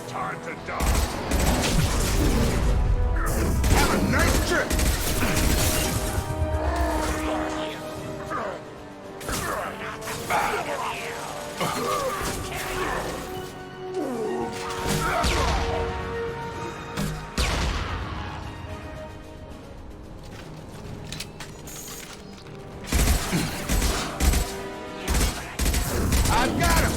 Time to die. Have a nice trip. I've got him.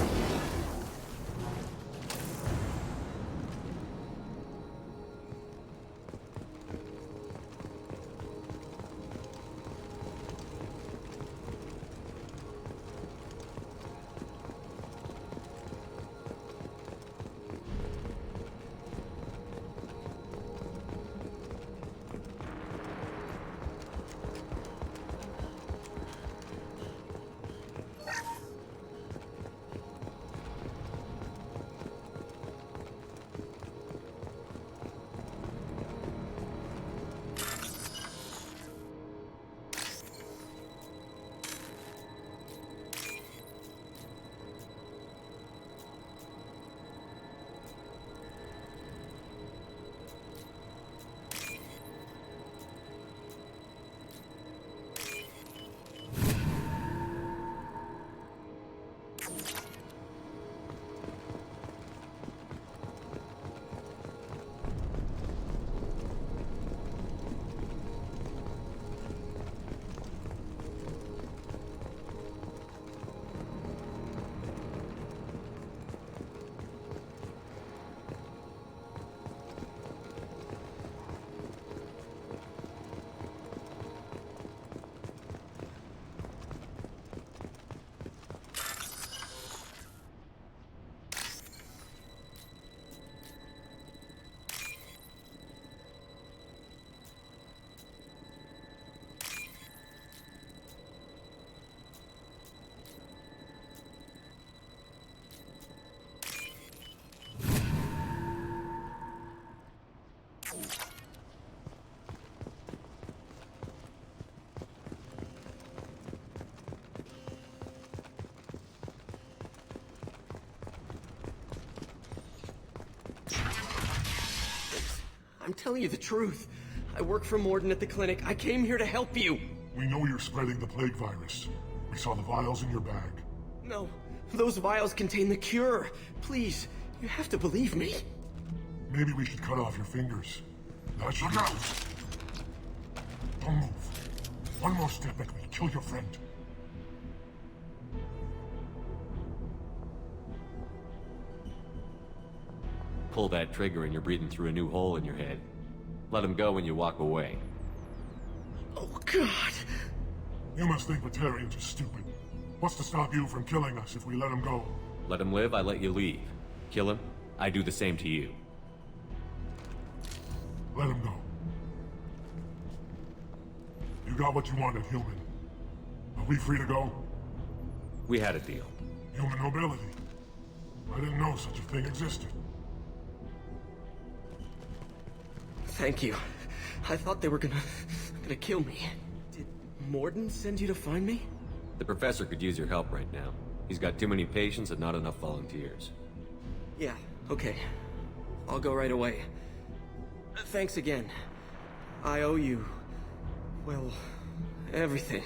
I'm telling you the truth. I work for Morden at the clinic. I came here to help you. We know you're spreading the plague virus. We saw the vials in your bag. No, those vials contain the cure. Please, you have to believe me. Maybe we should cut off your fingers. That should help. Don't move. One more step and we'll kill your friend. Pull that trigger and you're breathing through a new hole in your head. Let him go when you walk away. Oh, God! You must think Batarians are stupid. What's to stop you from killing us if we let him go? Let him live, I let you leave. Kill him, I do the same to you. Let him go. You got what you wanted, human. Are we free to go? We had a deal. Human mobility. I didn't know such a thing existed. Thank you. I thought they were gonna kill me. Did Morden send you to find me? The professor could use your help right now. He's got too many patients and not enough volunteers. Yeah, okay. I'll go right away. Thanks again. I owe you, well, everything.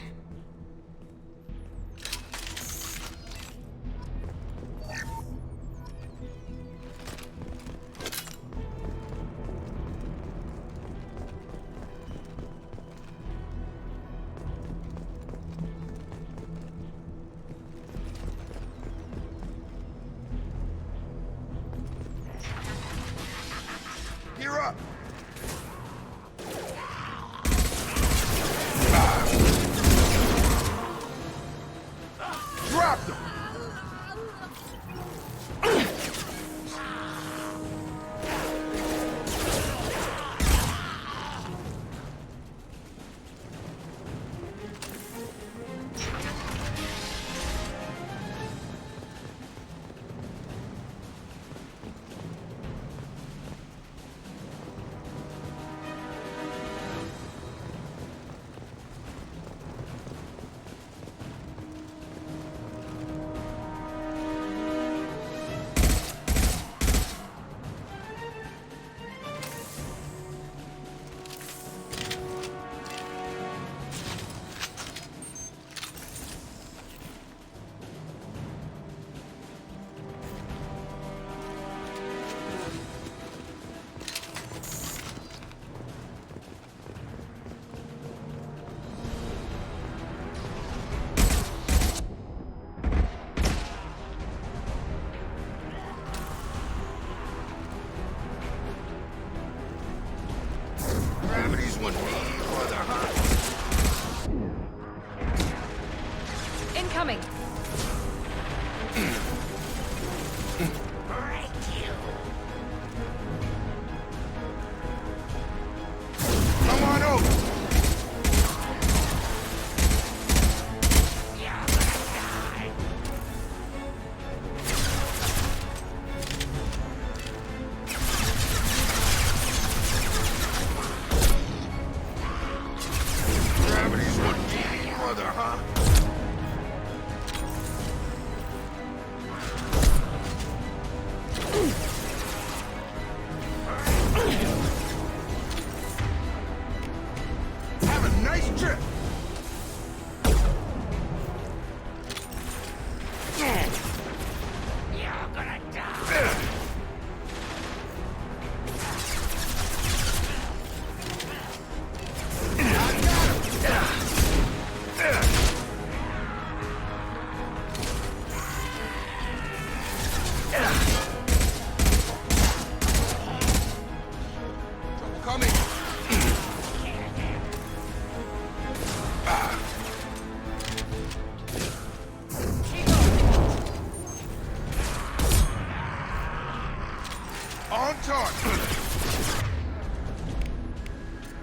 On target.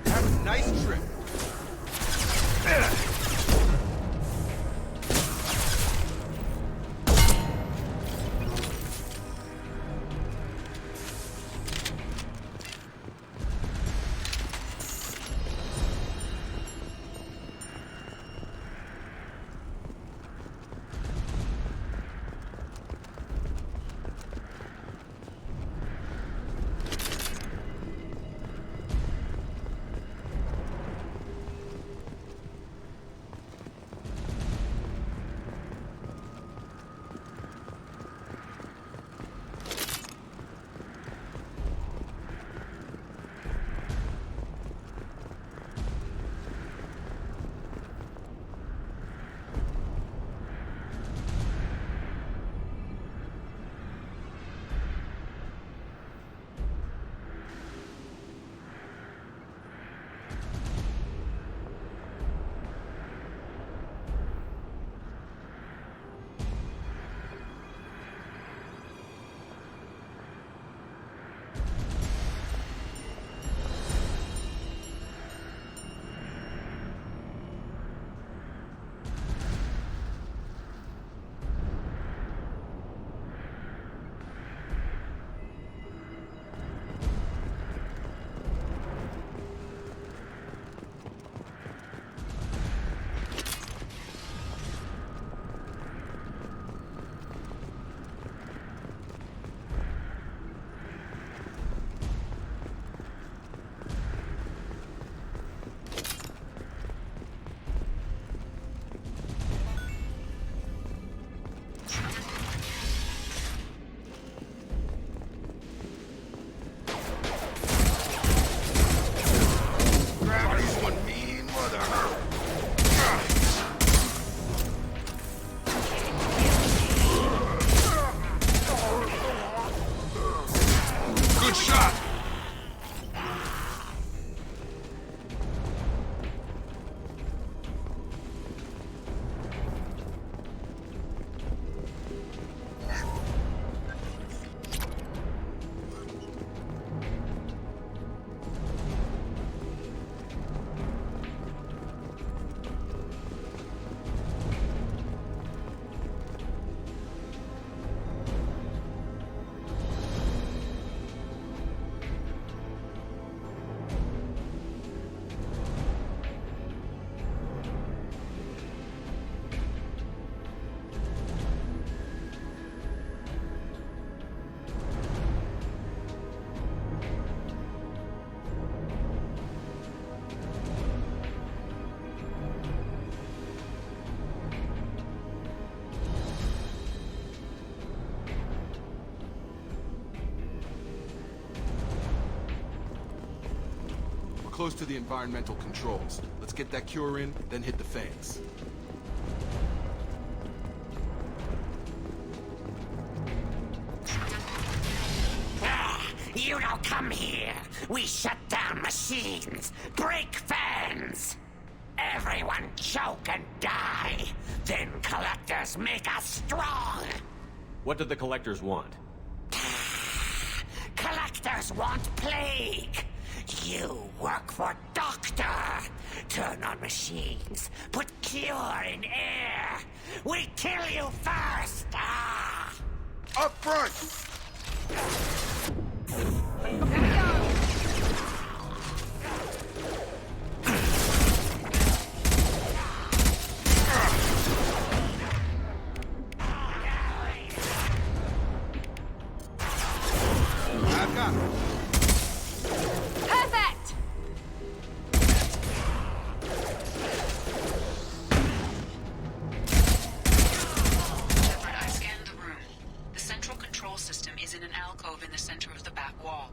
Have a nice trip. Close to the environmental controls. Let's get that cure in, then hit the fans. You don't come here. We shut down machines, break fans. Everyone choke and die. Then collectors make us strong. What do the collectors want? Collectors want plague. You work for Doctor. Turn on machines. Put cure in air. We kill you first. Up front! I've got it. Perfect! Shepard, I scanned the room. The central control system is in an alcove in the center of the back wall.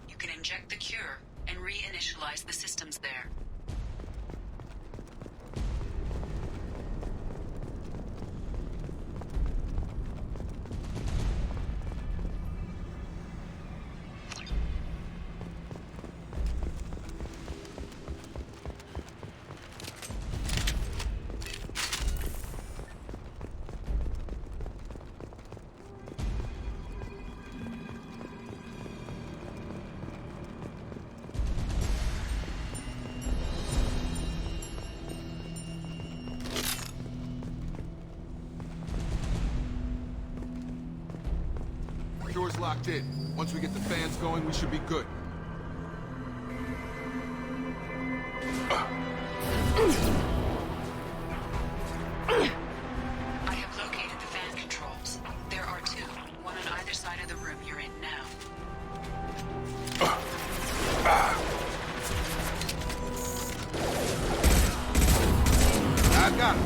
You can inject the cure and reinitialize the systems there. Door's locked in. Once we get the fans going, we should be good. I have located the fan controls. There are two, one on either side of the room you're in now. I got it.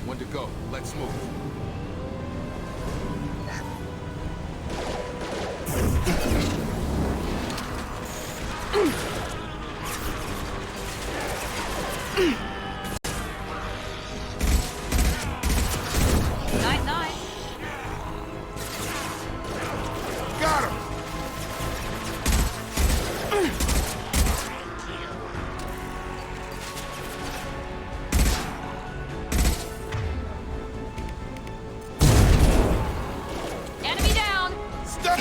One to go. Let's move. Night. Got him! Enemy down! Stop!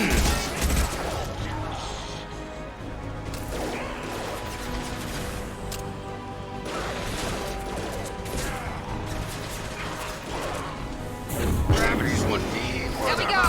Gravity's one need. There we go!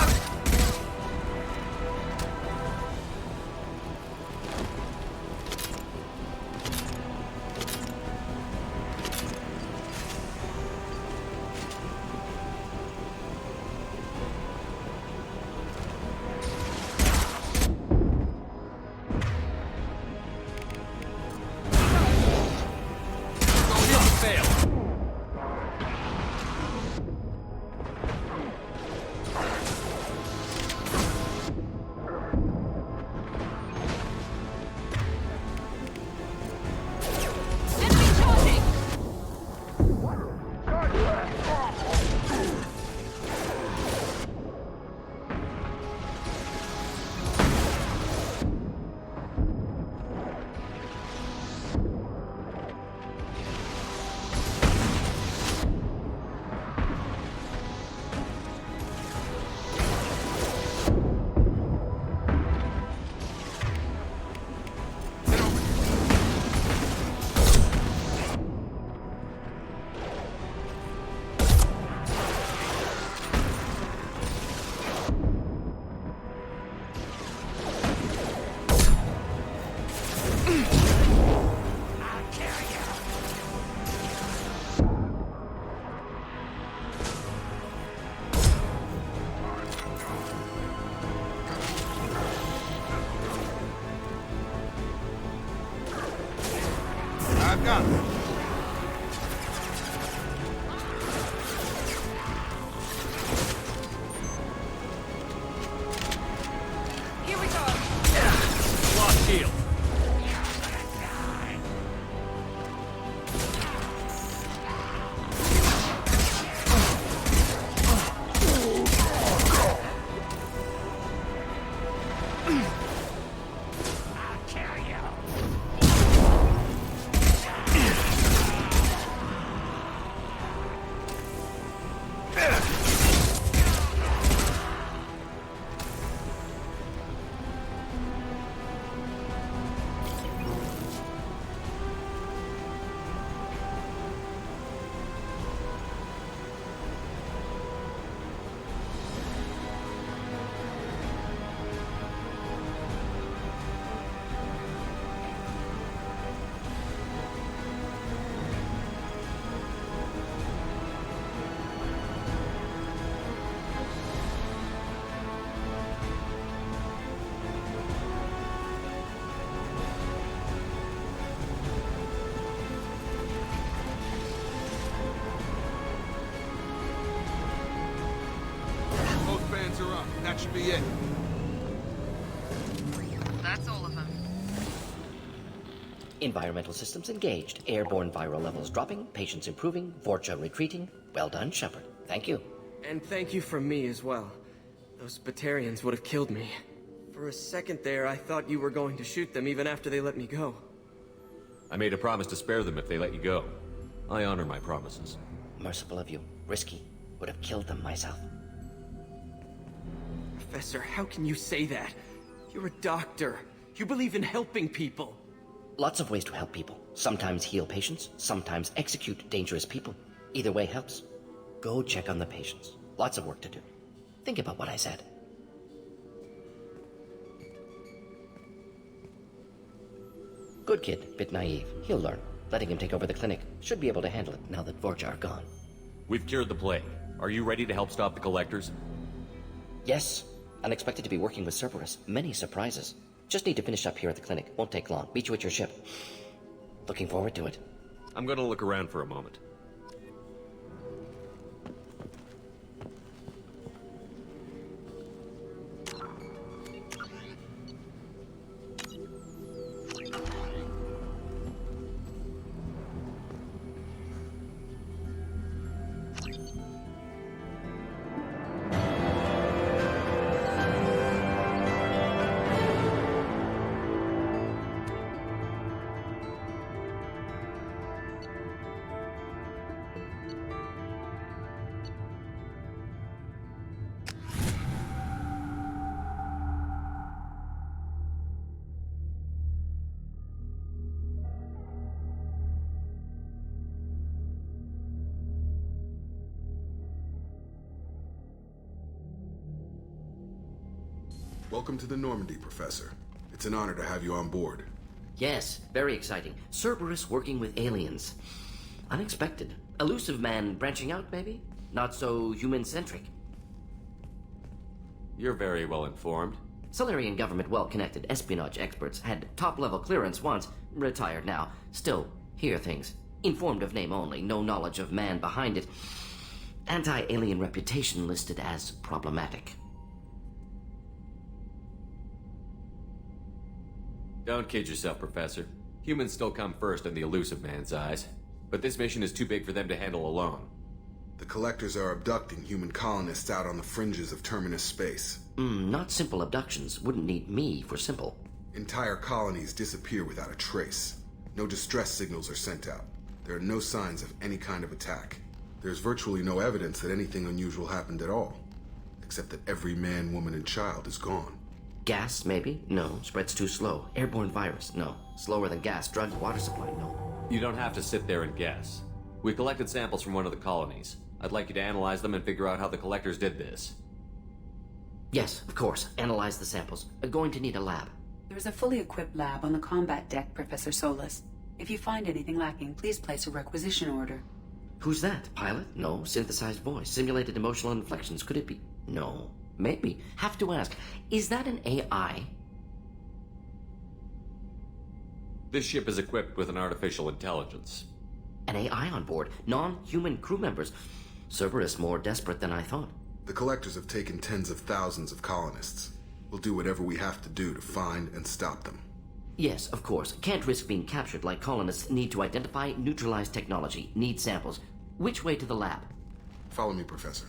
That should be it. That's all of them. Environmental systems engaged. Airborne viral levels dropping. Patients improving. Vorcha retreating. Well done, Shepard. Thank you. And thank you from me as well. Those Batarians would have killed me. For a second there, I thought you were going to shoot them even after they let me go. I made a promise to spare them if they let you go. I honor my promises. Merciful of you. Risky. Would have killed them myself. Professor, how can you say that? You're a doctor. You believe in helping people. Lots of ways to help people. Sometimes heal patients, sometimes execute dangerous people. Either way helps. Go check on the patients. Lots of work to do. Think about what I said. Good kid, bit naive. He'll learn. Letting him take over the clinic. Should be able to handle it now that Vorcha are gone. We've cured the plague. Are you ready to help stop the collectors? Yes. Unexpected to be working with Cerberus. Many surprises. Just need to finish up here at the clinic. Won't take long. Meet you at your ship. Looking forward to it. I'm gonna look around for a moment. Welcome to the Normandy, Professor. It's an honor to have you on board. Yes, very exciting. Cerberus working with aliens. Unexpected. Elusive man branching out, maybe? Not so human-centric. You're very well informed. Solarian government well-connected espionage experts had top-level clearance once, retired now. Still, hear things. Informed of name only, no knowledge of man behind it. Anti-alien reputation listed as problematic. Don't kid yourself, Professor. Humans still come first in the elusive man's eyes. But this mission is too big for them to handle alone. The Collectors are abducting human colonists out on the fringes of Terminus space. Not simple abductions. Wouldn't need me for simple. Entire colonies disappear without a trace. No distress signals are sent out. There are no signs of any kind of attack. There's virtually no evidence that anything unusual happened at all. Except that every man, woman, and child is gone. Gas, maybe? No. Spreads too slow. Airborne virus? No. Slower than gas. Drug, water supply? No. You don't have to sit there and guess. We collected samples from one of the colonies. I'd like you to analyze them and figure out how the Collectors did this. Yes, of course. Analyze the samples. Going to need a lab. There's a fully equipped lab on the combat deck, Professor Solis. If you find anything lacking, please place a requisition order. Who's that? Pilot? No. Synthesized voice. Simulated emotional inflections. Could it be? No. Maybe. Have to ask. Is that an AI? This ship is equipped with an artificial intelligence. An AI on board? Non-human crew members? Cerberus more desperate than I thought. The Collectors have taken tens of thousands of colonists. We'll do whatever we have to do to find and stop them. Yes, of course. Can't risk being captured like colonists. Need to identify, neutralize technology. Need samples. Which way to the lab? Follow me, Professor.